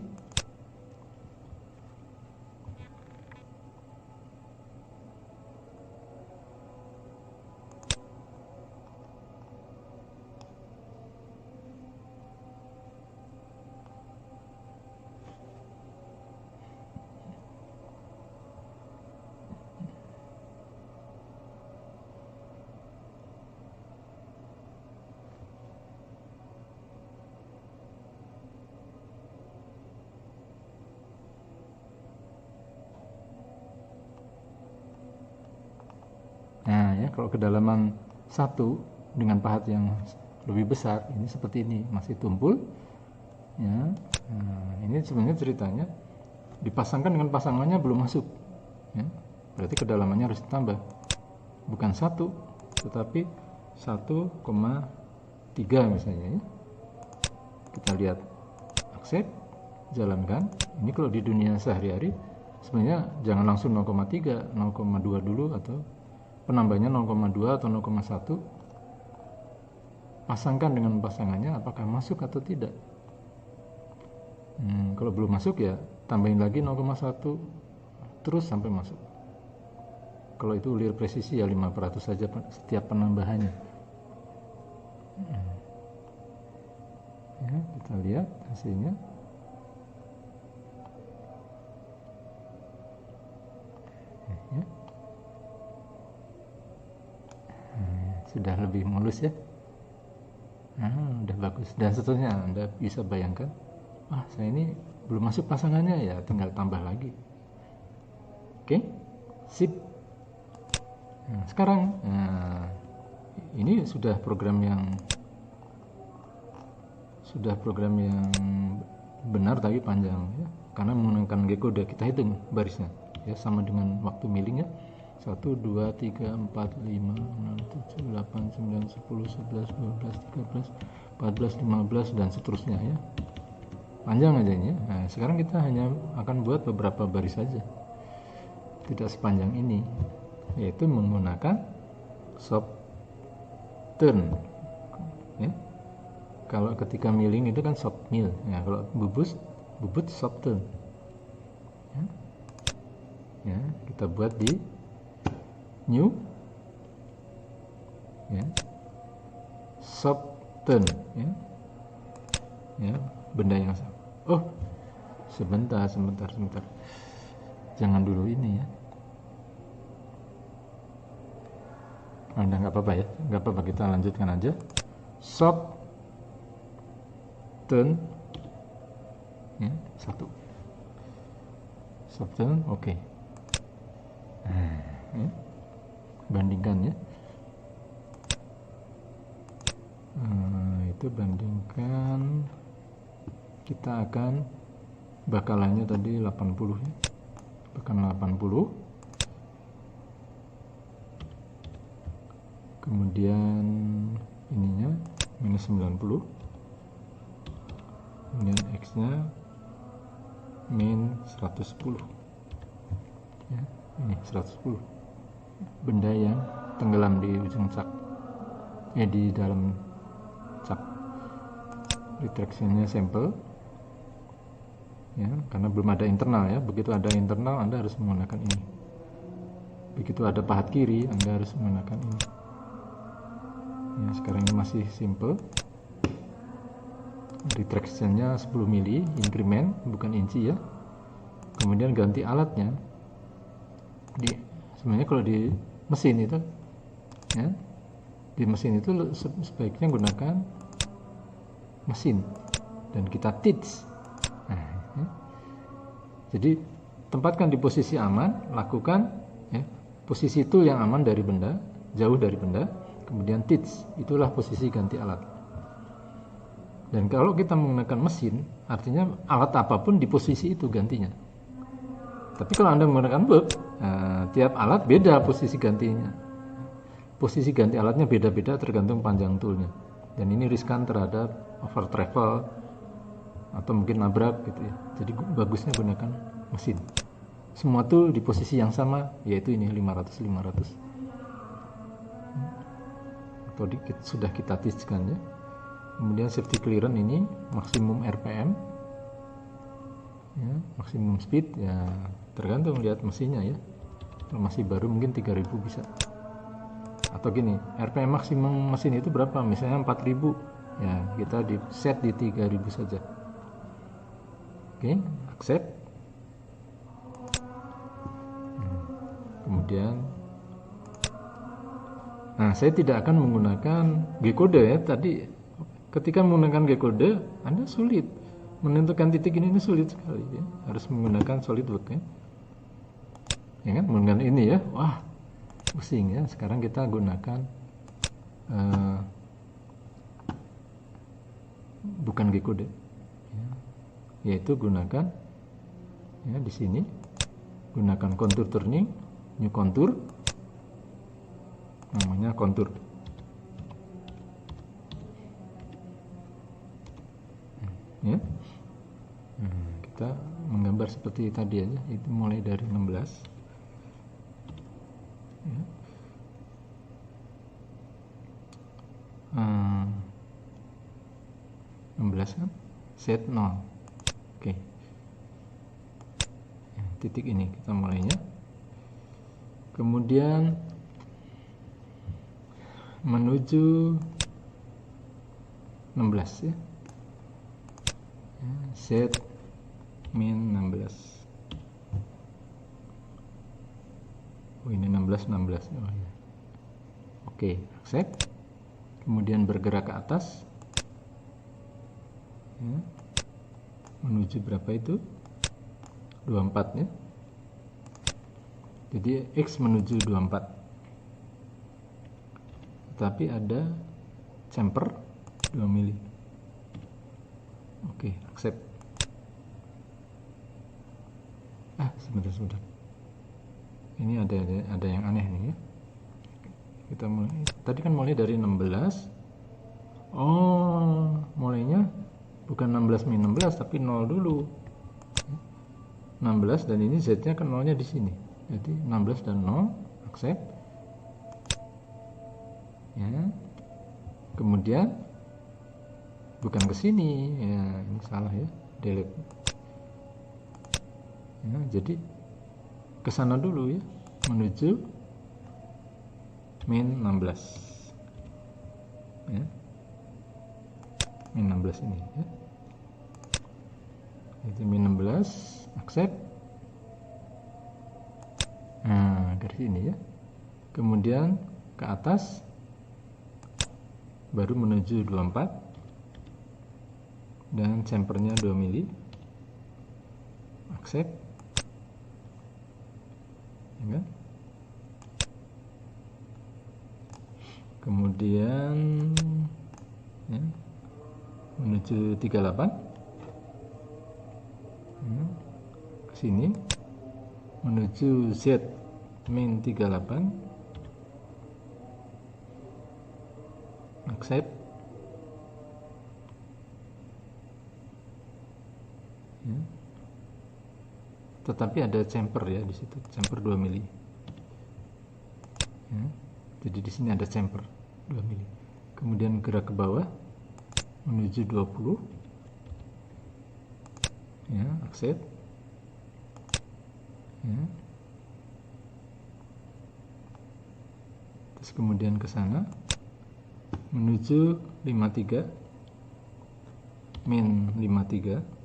ya. Kalau kedalaman 1 dengan pahat yang lebih besar, ini seperti ini, masih tumpul. Ya. Nah, ini sebenarnya ceritanya dipasangkan dengan pasangannya belum masuk. Ya. Berarti kedalamannya harus ditambah. Bukan 1, tetapi 1,3 misalnya. Ya. Kita lihat, accept, jalankan. Ini kalau di dunia sehari-hari, sebenarnya jangan langsung 0,3, 0,2 dulu, atau penambahnya 0,2 atau 0,1. Pasangkan dengan pasangannya apakah masuk atau tidak. Kalau belum masuk ya tambahin lagi 0,1 terus sampai masuk. Kalau itu lir presisi ya 5% saja setiap penambahannya. Ya, kita lihat hasilnya. Ya. Sudah lebih mulus ya. Udah bagus. Dan seterusnya Anda bisa bayangkan, saya ini belum masuk pasangannya, ya tinggal tambah lagi. Oke, sip. Nah, sekarang ini sudah program yang benar tapi panjang ya, karena menggunakan G-code. Kita hitung barisnya ya, sama dengan waktu milling ya. 1, 2, 3, 4, 5, 6, 7, 8, 9, 10, 11, 12, 13, 14, 15 dan seterusnya ya. Panjang aja ini ya. Nah, sekarang kita hanya akan buat beberapa baris saja, tidak sepanjang ini, yaitu menggunakan soft turn ya. Kalau ketika milling itu kan soft mill ya, kalau bubut soft turn ya. Kita buat di new ya, soft turn ya, benda yang sama. Sebentar, jangan dulu ini ya. Udah nggak apa-apa ya, nggak apa-apa, kita lanjutkan aja. Soft turn ya, 1 soft turn, oke. Ya. Bandingkan ya. Itu bandingkan, kita akan bakalannya tadi 80 ya. Bakalan 80. Kemudian ininya minus 90. Kemudian X-nya min 110. Ya, ini 110. Benda yang tenggelam di ujung cak, di dalam cak. Retractionnya sampel ya, karena belum ada internal ya. Begitu ada internal Anda harus menggunakan ini. Begitu ada pahat kiri Anda harus menggunakan ini ya. Sekarang ini masih simple. Retractionnya 10 mili, increment bukan inci ya. Kemudian ganti alatnya. Sebenarnya kalau di mesin itu ya, di mesin itu sebaiknya gunakan mesin dan kita teach. Ya. Jadi tempatkan di posisi aman, lakukan ya, posisi tool yang aman dari benda, jauh dari benda, kemudian teach, itulah posisi ganti alat. Dan kalau kita menggunakan mesin, artinya alat apapun di posisi itu gantinya. Tapi kalau Anda menggunakan book, tiap alat beda posisi gantinya. Posisi ganti alatnya beda-beda tergantung panjang toolnya. Dan ini riskan terhadap over travel atau mungkin nabrak gitu ya. Jadi bagusnya gunakan mesin. Semua tool di posisi yang sama, yaitu ini 500. Atau sudah kita teachkan ya. Kemudian safety clearance ini maksimum RPM ya, maksimum speed ya, tergantung lihat mesinnya ya. Kalau masih baru mungkin 3000 bisa. Atau gini, RPM maksimum mesin itu berapa? Misalnya 4000 ya, kita di set di 3000 saja. Oke, accept. Kemudian saya tidak akan menggunakan G-code ya. Tadi ketika menggunakan G-code Anda sulit menentukan titik ini sulit sekali ya. Harus menggunakan SolidWorks ya. Ya kan, menggunakan ini ya. Wah, pusing ya. Sekarang kita gunakan bukan G-code ya, yaitu gunakan ya di sini gunakan contour turning, new contour, namanya contour ya. Kita menggambar seperti tadi aja, itu mulai dari 16 ya. 16 kan set 0. Oke. Ya, titik ini kita mulainya. Kemudian menuju 16 ya. Set min 16. Oh ini 16. Oh, ya. Oke, accept. Kemudian bergerak ke atas ya. Menuju berapa itu? 24 ya. Jadi X menuju 24. Tetapi ada chamfer 2 mili. Oke, accept. Sebentar. Ini ada yang aneh nih ya. Kita mulai, tadi kan mulai dari 16. Oh, mulainya bukan 16 min 16 tapi 0 dulu. 16 dan ini Z-nya kan 0-nya di sini. Jadi 16 dan 0, accept. Ya. Kemudian bukan ke sini. Ya, ini salah ya. Delete. Ya, jadi ke sana dulu ya, menuju min 16 ya. Min 16 ini ya. Itu min 16, accept. Nah, garis ini ya. Kemudian ke atas baru menuju 24 dan chamfernya 2 mili. Accept. Ya. Kemudian ya, menuju 38 ya, ke sini menuju Z min 38, accept ya. Tetapi ada chamfer ya di situ, chamfer 2 mili ya. Jadi di sini ada chamfer 2 mili. Kemudian gerak ke bawah menuju 20 ya, accept ya. Terus kemudian ke sana menuju 53 min 53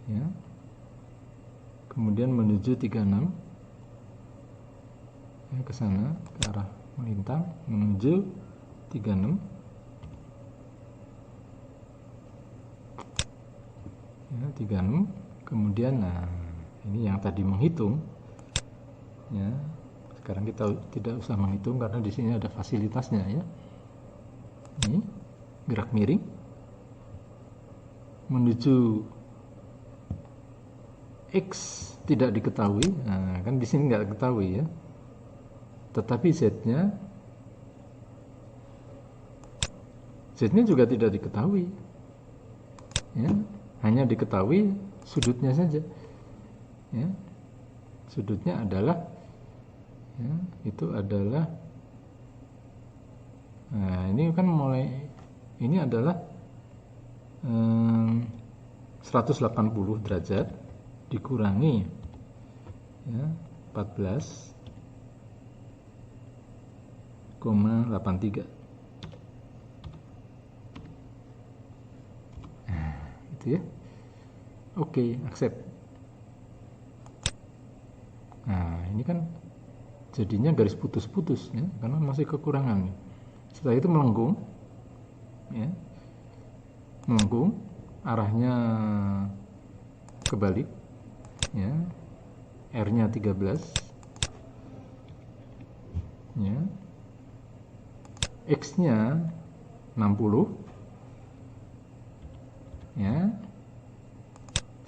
ya. Kemudian menuju 36 ya, ke sana ke arah melintang menuju 36 ya, 36. Kemudian nah ini yang tadi menghitung ya. Sekarang kita tidak usah menghitung karena di sini ada fasilitasnya ya. Ini gerak miring menuju X tidak diketahui. Nah, kan di sini nggak diketahui ya. Tetapi Z-nya juga tidak diketahui. Ya, hanya diketahui sudutnya saja. Ya. Sudutnya adalah ya, itu adalah nah, ini kan mulai ini adalah 180 derajat dikurangi ya 14,83. Nah, itu ya. Oke, accept. Nah, ini kan jadinya garis putus-putus ya, karena masih kekurangan. Setelah itu melengkung ya. Melengkung arahnya kebalik ya. R-nya 13 ya, X-nya 60 ya,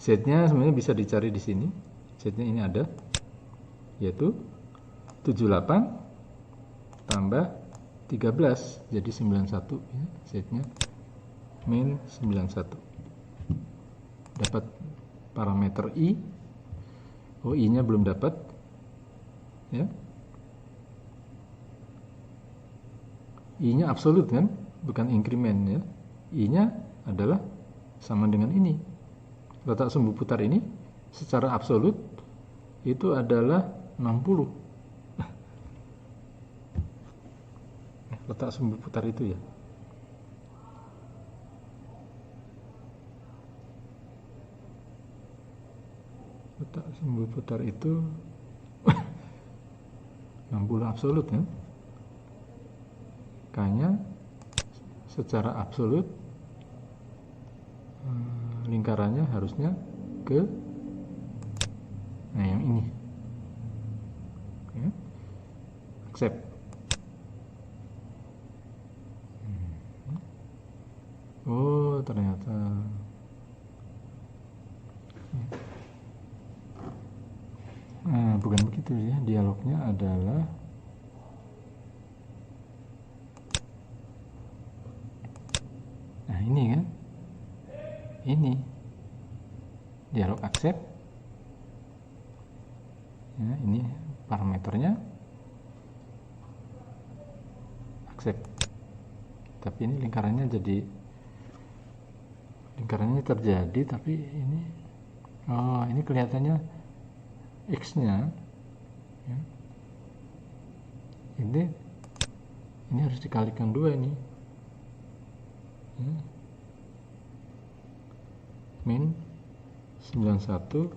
Z-nya sebenarnya bisa dicari di sini. Z-nya ini ada, yaitu 78 tambah 13 jadi 91 ya, Z-nya min 91. Dapat parameter I. Oh, I-nya belum dapat ya. I-nya absolut kan, bukan increment ya. I-nya adalah sama dengan ini. Letak sumbu putar ini secara absolut itu adalah 60. Letak sumbu putar itu ya. Letak sumbu putar itu 60 absolut kan. K-nya secara absolut lingkarannya harusnya ke yang ini ya. Accept. Oh, ternyata bukan begitu ya. Dialognya adalah ini kan, ini dialog accept ya, ini parameternya accept, tapi ini lingkarannya terjadi, tapi ini ini kelihatannya X-nya ya. Ini harus dikalikan 2 ini ya. Min 91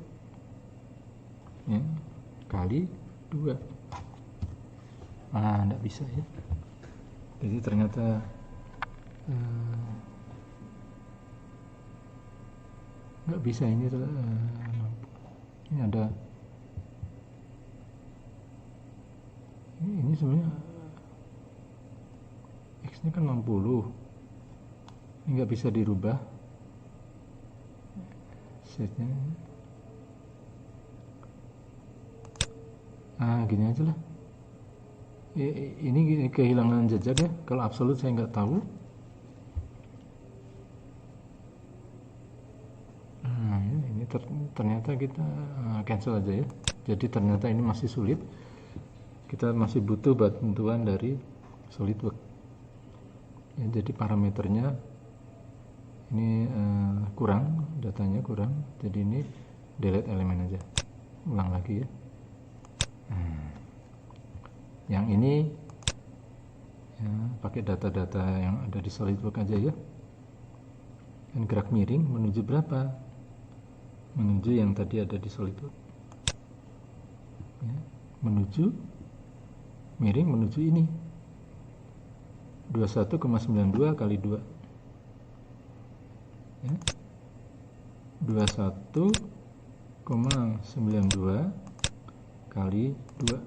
ya, kali 2. Enggak bisa ya. Jadi ternyata nggak bisa ini. Ini ada ini sebenarnya X nya kan 60, ini nggak bisa dirubah setnya. Gini aja lah. Ini kehilangan jejak ya. Kalau absolut saya nggak tahu. Ini ternyata kita cancel aja ya. Jadi ternyata ini masih sulit. Kita masih butuh bantuan dari SolidWorks. Ya, jadi parameternya ini kurang, datanya kurang. Jadi ini delete elemen aja. Ulang lagi ya. Yang ini ya, pakai data-data yang ada di SolidWorks aja ya. Dan gerak miring menuju berapa? Menuju yang tadi ada di SolidWorks ya, menuju miring menuju ini 21,92 kali 2 ya, 21,92 kali 2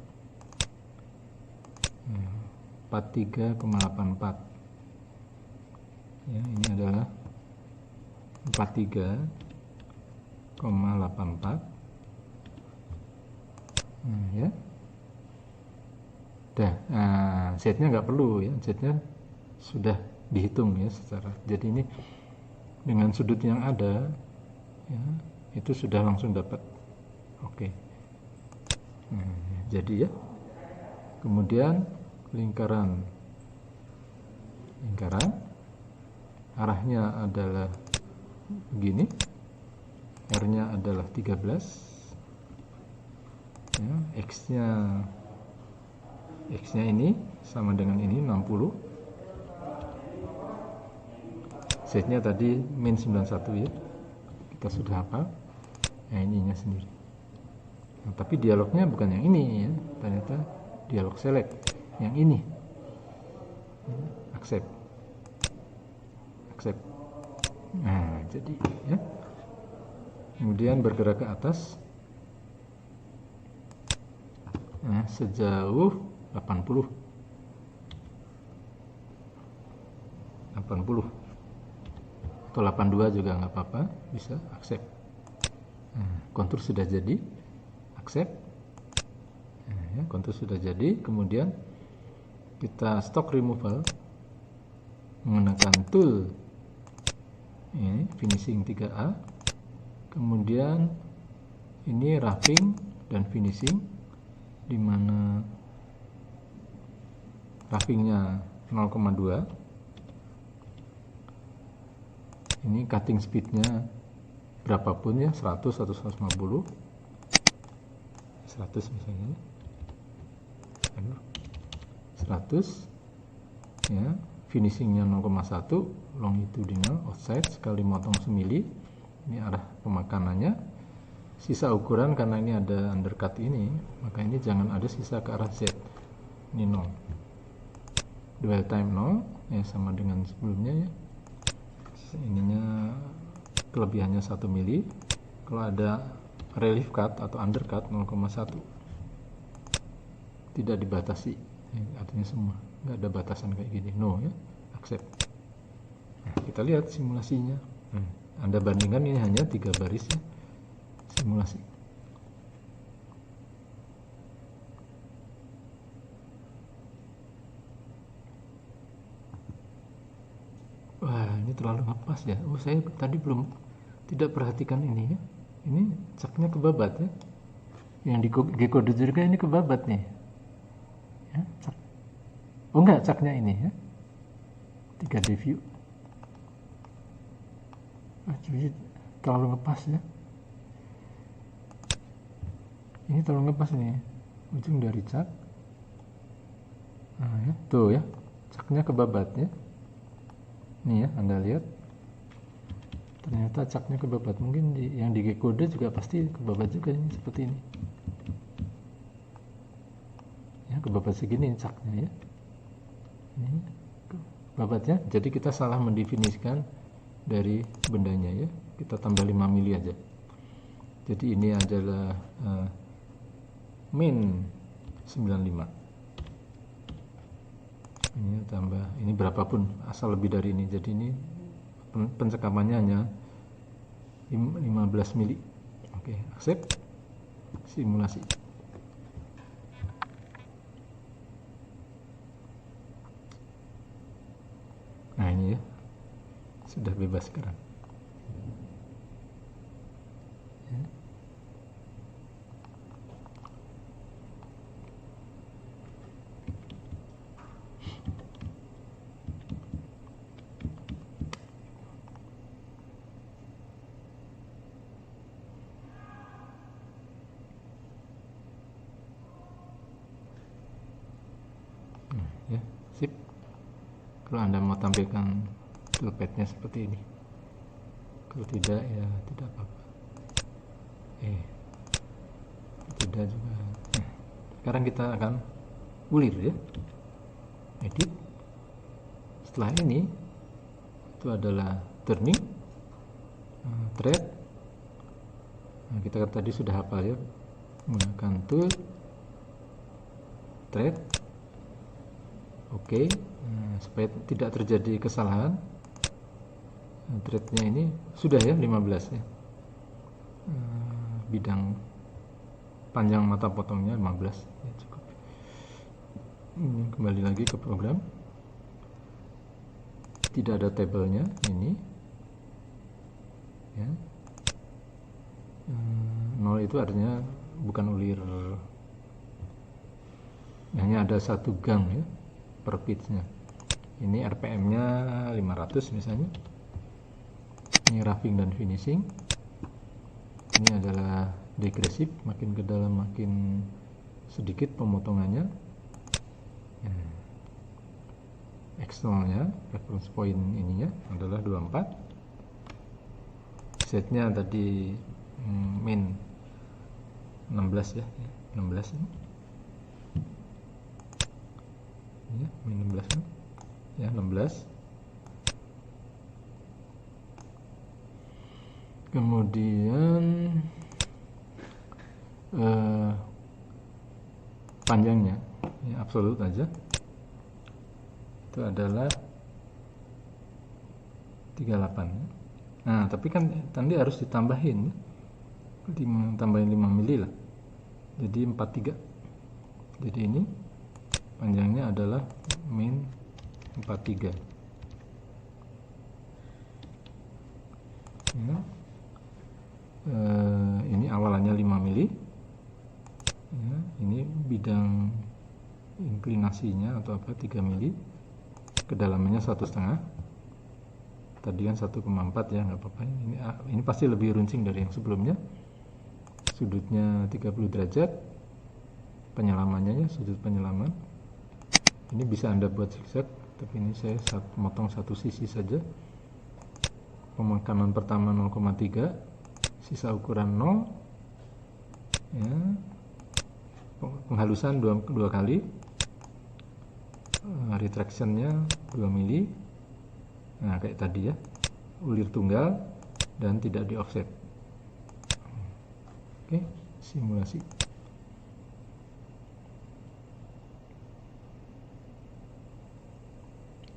43,84 ya, ini adalah 43,84 ya. Z-nya nggak perlu ya, Z-nya sudah dihitung ya secara. Jadi ini dengan sudut yang ada ya, itu sudah langsung dapat. Oke. Jadi ya, kemudian lingkaran arahnya adalah begini, R-nya adalah 13 ya, X-nya ini sama dengan ini 60, Z-nya tadi min 91 ya, kita sudah hafal. Ininya sendiri. Tapi dialognya bukan yang ini ya, ternyata dialog select yang ini, accept. Jadi ya, kemudian bergerak ke atas Nah, sejauh 80 atau 82 juga nggak apa-apa, bisa accept. Nah, kontur sudah jadi, accept. Nah, ya, kontur sudah jadi. Kemudian kita stock removal menggunakan tool ini finishing 3A, kemudian ini roughing dan finishing, di mana roughingnya 0,2, ini cutting speednya berapapun ya, 100 atau 150, 100 misalnya, 100 ya, finishingnya 0,1, longitudinal offset sekali motong semili, ini arah pemakanannya. Sisa ukuran karena ini ada undercut ini, maka ini jangan ada sisa ke arah Z, ini 0. Dwell time 0 ya, sama dengan sebelumnya ya. Ininya kelebihannya 1 mili. Kalau ada relief cut atau undercut 0,1, tidak dibatasi ya, artinya semua, nggak ada batasan kayak gini, no ya, accept. Nah, kita lihat simulasinya. Anda bandingkan, ini hanya 3 baris ya, simulasi. Wah, ini terlalu ngepas ya. Oh, saya tadi belum tidak perhatikan ini ya. Ini caknya kebabat ya. Yang di G-code juga ini kebabat nih. Ya, cak. Oh enggak, caknya ini ya. 3D view. Jadi terlalu ngepas ya. Ini terlalu ngepas nih. Ujung dari cak. Nah, ya, tuh ya. Caknya kebabat ya. Nih ya, Anda lihat. Ternyata caknya kebabat. Mungkin yang di G-code juga pasti kebabat juga ini, seperti ini. Ya, kebabat segini caknya ya. Ini kebabatnya. Jadi kita salah mendefinisikan dari bendanya ya. Kita tambah 5 mili aja. Jadi ini adalah min 95. Ini tambah, ini berapapun asal lebih dari ini. Jadi ini pencekapannya hanya 15 mili. Oke, accept, simulasi. Nah ini ya, sudah bebas sekarang ya. Ya, sip. Kalau Anda mau tampilkan toolpad-nya seperti ini, kalau tidak ya tidak apa-apa. Tidak juga. Nah, sekarang kita akan ulir ya, edit. Setelah ini itu adalah turning, thread. Nah, kita tadi sudah hafal ya, menggunakan tool, thread. Oke. Nah, supaya tidak terjadi kesalahan, threadnya ini sudah ya 15 ya, bidang panjang mata potongnya 15 ya, cukup. Ini kembali lagi ke program, tidak ada tabelnya ini ya. 0 itu artinya bukan ulir, hanya ada satu gang ya per pitch-nya. Ini RPM-nya 500 misalnya. Ini roughing dan finishing. Ini adalah degresif, makin ke dalam makin sedikit pemotongannya. Externalnya, reference point ininya adalah 24. Setnya tadi min 16 ya, 16 ini. Ya, min 16 kan? Ya, 16. Kemudian panjangnya, ini absolut aja, itu adalah 38. Nah, tapi kan tadi harus ditambahin, tambahin 5 mili lah, jadi 43. Jadi ini panjangnya adalah min 43 ya. Ini awalannya 5 mili ya, ini bidang inklinasinya atau apa 3 mili, kedalamannya 1,5, tadi kan 1,4 ya, nggak apa-apa, ini pasti lebih runcing dari yang sebelumnya. Sudutnya 30 derajat, penyelamannya ya, sudut penyelaman ini bisa Anda buat zigzag, tapi ini saya motong satu sisi saja. Pemakaman pertama 0,3, sisa ukuran 0 ya. Penghalusan dua kali, retractionnya 2 mili. Nah, kayak tadi ya, ulir tunggal dan tidak di offset. Oke, simulasi.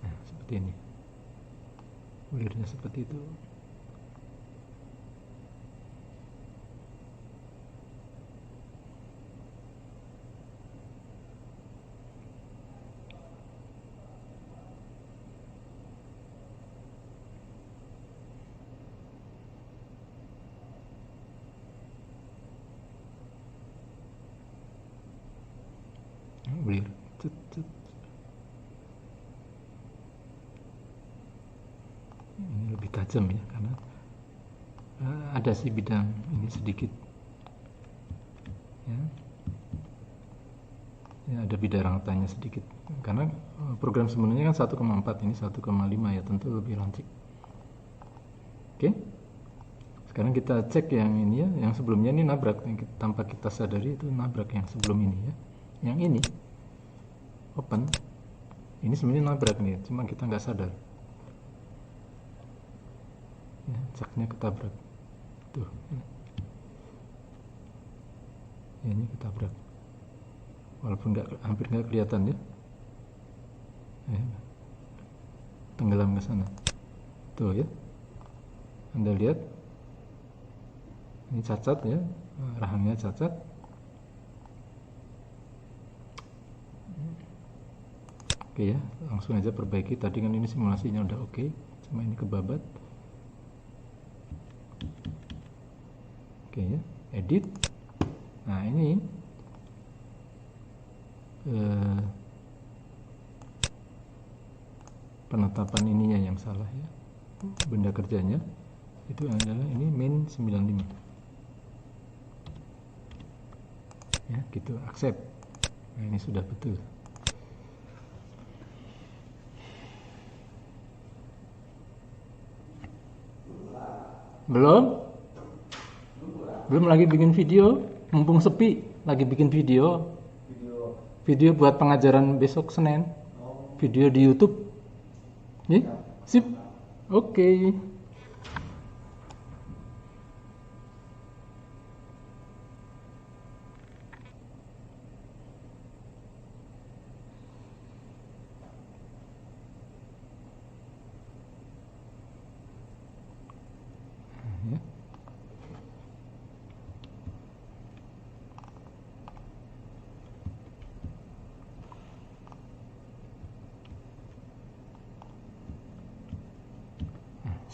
Nah, seperti ini, ulirnya seperti itu. Ulir, ini lebih tajam ya, karena ada sih bidang ini sedikit ya, ada bidang rantainya sedikit, karena program sebenarnya kan 1,4, ini 1,5 ya, tentu lebih lancip. Oke, sekarang kita cek yang ini ya, yang sebelumnya ini nabrak, yang tanpa kita sadari itu nabrak yang sebelum ini ya. Yang ini open, ini sebenarnya nabrak nih, cuma kita nggak sadar ya, caknya ketabrak tuh ya, ini ketabrak walaupun hampir nggak kelihatan ya, tenggelam ke sana tuh ya, Anda lihat ini cacat ya, rahangnya cacat. Oke ya, langsung aja perbaiki. Tadi kan ini simulasinya udah oke, cuma ini kebabat. Oke ya, edit. Nah ini penetapan ininya yang salah ya, benda kerjanya itu adalah ini min 95 ya, gitu, accept. Nah ini sudah betul. Belum lagi bikin video, mumpung sepi lagi bikin video buat pengajaran besok Senin, video di YouTube nih. Sip, oke.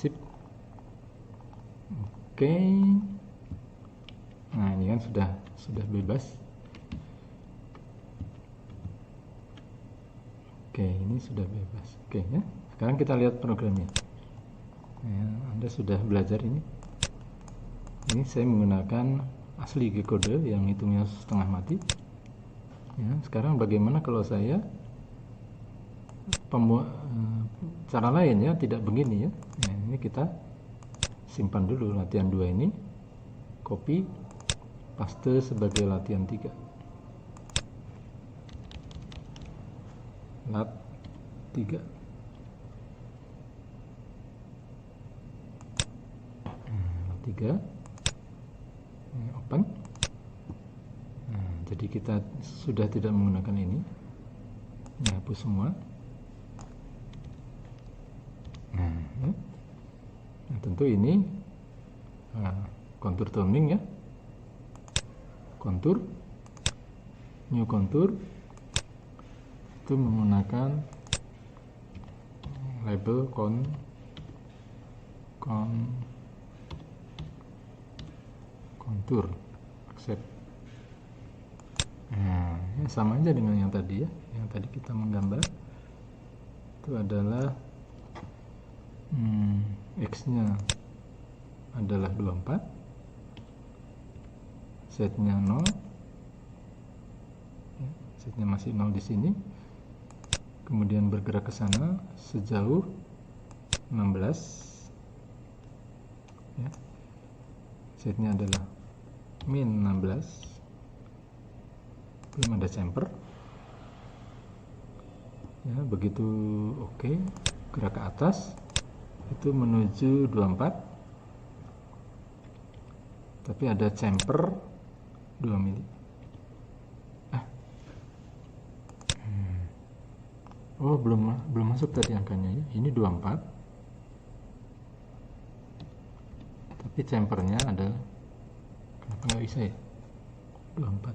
Sip. Oke. Nah, ini kan sudah bebas. Oke, ini sudah bebas. Oke ya. Sekarang kita lihat programnya. Ya, Anda sudah belajar ini. Ini saya menggunakan asli G-code yang hitungnya setengah mati. Ya, sekarang bagaimana kalau saya cara lain ya, tidak begini ya. Nah, ini kita simpan dulu latihan 2 ini, copy, paste sebagai latihan 3. Lat 3. Lat 3. Ini open. Nah, jadi Jadi kita sudah tidak menggunakan ini hapus semua. Nah, tentu ini kontur toning ya, kontur, new kontur itu menggunakan label kontur accept. Nah, ya sama aja dengan yang tadi ya, yang tadi kita menggambar itu adalah X-nya adalah 24, Z-nya 0, ya, Z-nya masih 0 di sini, kemudian bergerak ke sana sejauh 16, ya. Z-nya adalah min 16, belum ada chamfer, ya. Begitu oke, gerak ke atas itu menuju 24, tapi ada chamfer 2 mili. Oh, belum masuk tadi angkanya ya. Ini 24, tapi chamfernya adalah, kenapa nggak bisa ya, 24.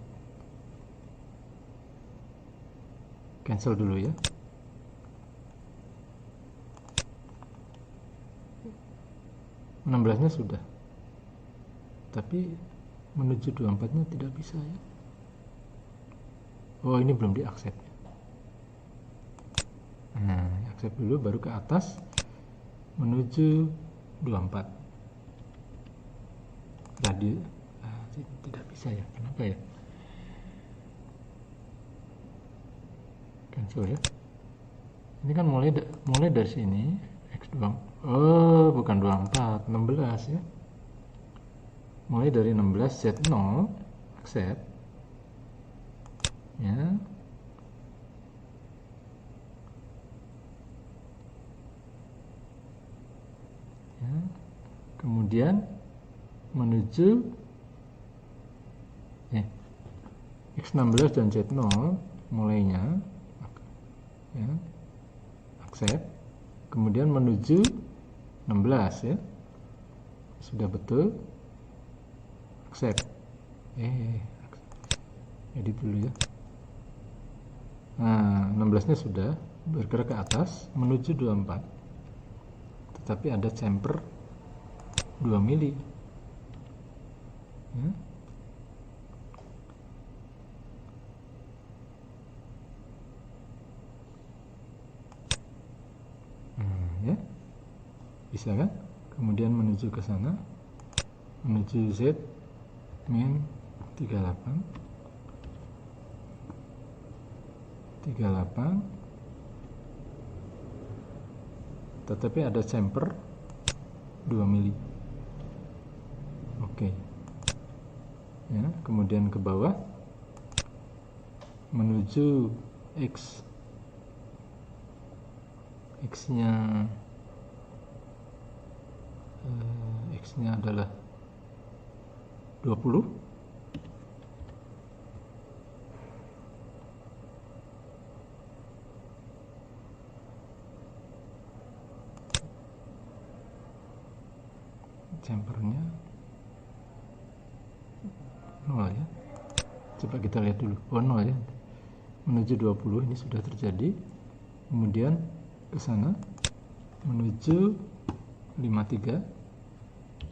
Cancel dulu ya. nya sudah, tapi menuju 24 nya tidak bisa ya. Oh, ini belum diaccept. Nah, accept dulu baru ke atas menuju 24. Radius tidak bisa ya, kenapa ya? Cancel ya. Ini kan mulai dari sini X2. Oh, bukan 24, 16 ya. Mulai dari 16 Z0 accept. Ya. Ya. Kemudian menuju X16 dan Z0 mulainya ya, accept, kemudian menuju 16 ya, sudah betul, accept, edit dulu ya. Nah, 16 nya sudah bergerak ke atas menuju 24, tetapi ada chamfer 2 mili ya. Ya, bisa kan? Kemudian menuju ke sana, menuju Z min 38, tetapi ada chamfer 2 mili. Oke. Ya, kemudian ke bawah menuju X-nya adalah 20, chamfernya 0 ya. Coba kita lihat dulu. Oh, 0 ya. Menuju 20 ini sudah terjadi. Kemudian ke sana menuju 53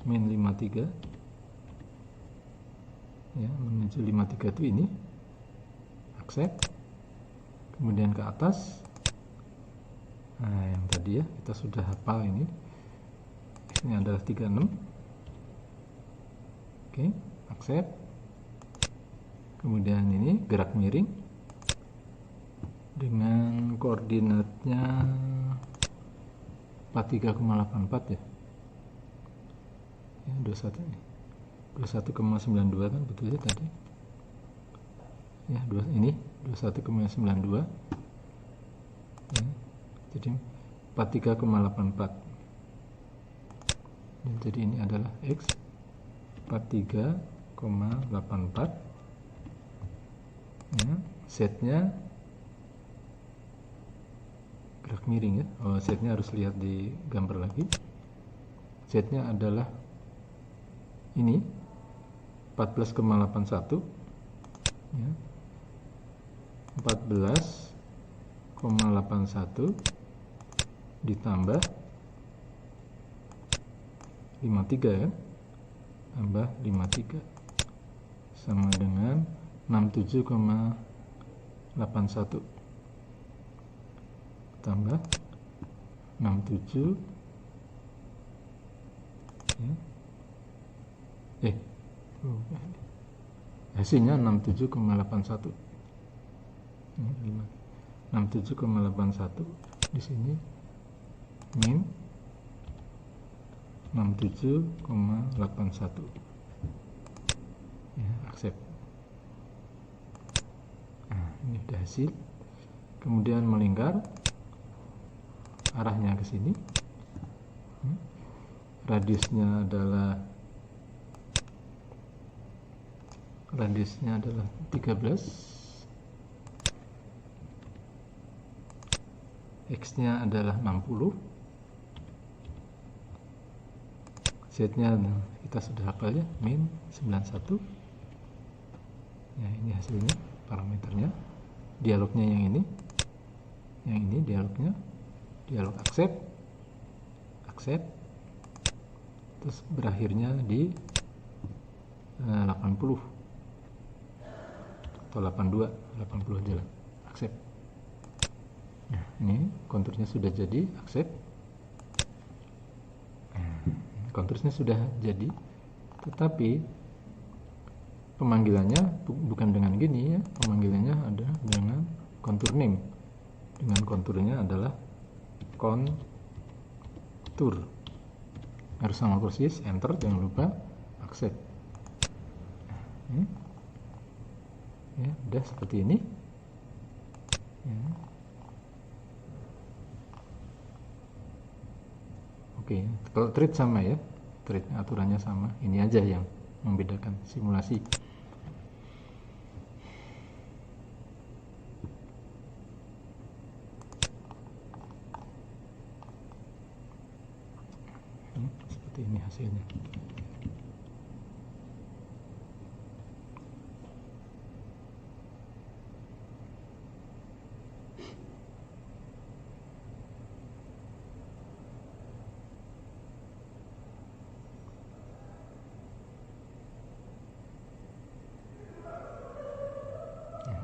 min 53 ya, menuju 53 itu ini accept, kemudian ke atas. Nah, yang tadi ya kita sudah hafal ini, ini adalah 36. Oke, accept, kemudian ini gerak miring dengan koordinatnya 43,84 ya. Ya, 21 ini. 21,92 kan betul ya tadi. Ya, ini 21,92. Ya, jadi 43,84. Ya, jadi ini adalah X 43,84 setnya gerak miring ya. Setnya harus lihat di gambar lagi. Setnya adalah ini 14,81 ya. 14,81 ditambah 53 kan, tambah 53 sama dengan 67,81 tambah 67 ya. Hasilnya 67,81 67,81 di sini min 67,81 ya, accept. Nah, ini udah hasil. Kemudian melingkar arahnya ke sini. Radiusnya adalah 13. X-nya adalah 60. Z-nya kita sudah hafal ya, min 91. Ya, ini hasilnya, parameternya. Dialognya yang ini. Yang ini dialognya. Dialog accept. Accept. Terus berakhirnya di 80 atau 82, 80 aja lah. Accept. Nah, ini konturnya sudah jadi, accept. Konturnya sudah jadi, tetapi pemanggilannya bukan dengan gini ya, pemanggilannya ada dengan kontur name. Dengan konturnya adalah kontur. Harus sama persis, enter, jangan lupa accept. Ya, udah seperti ini. Ya. Oke, kalau thread sama ya, thread aturannya sama. Ini aja yang membedakan simulasi. Seperti ini hasilnya.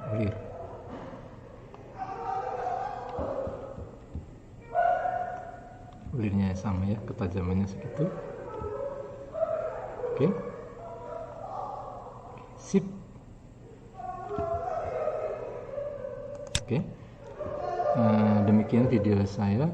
Clear. Ulirnya sama ya, ketajamannya segitu. Oke. Sip. Oke. Demikian video saya.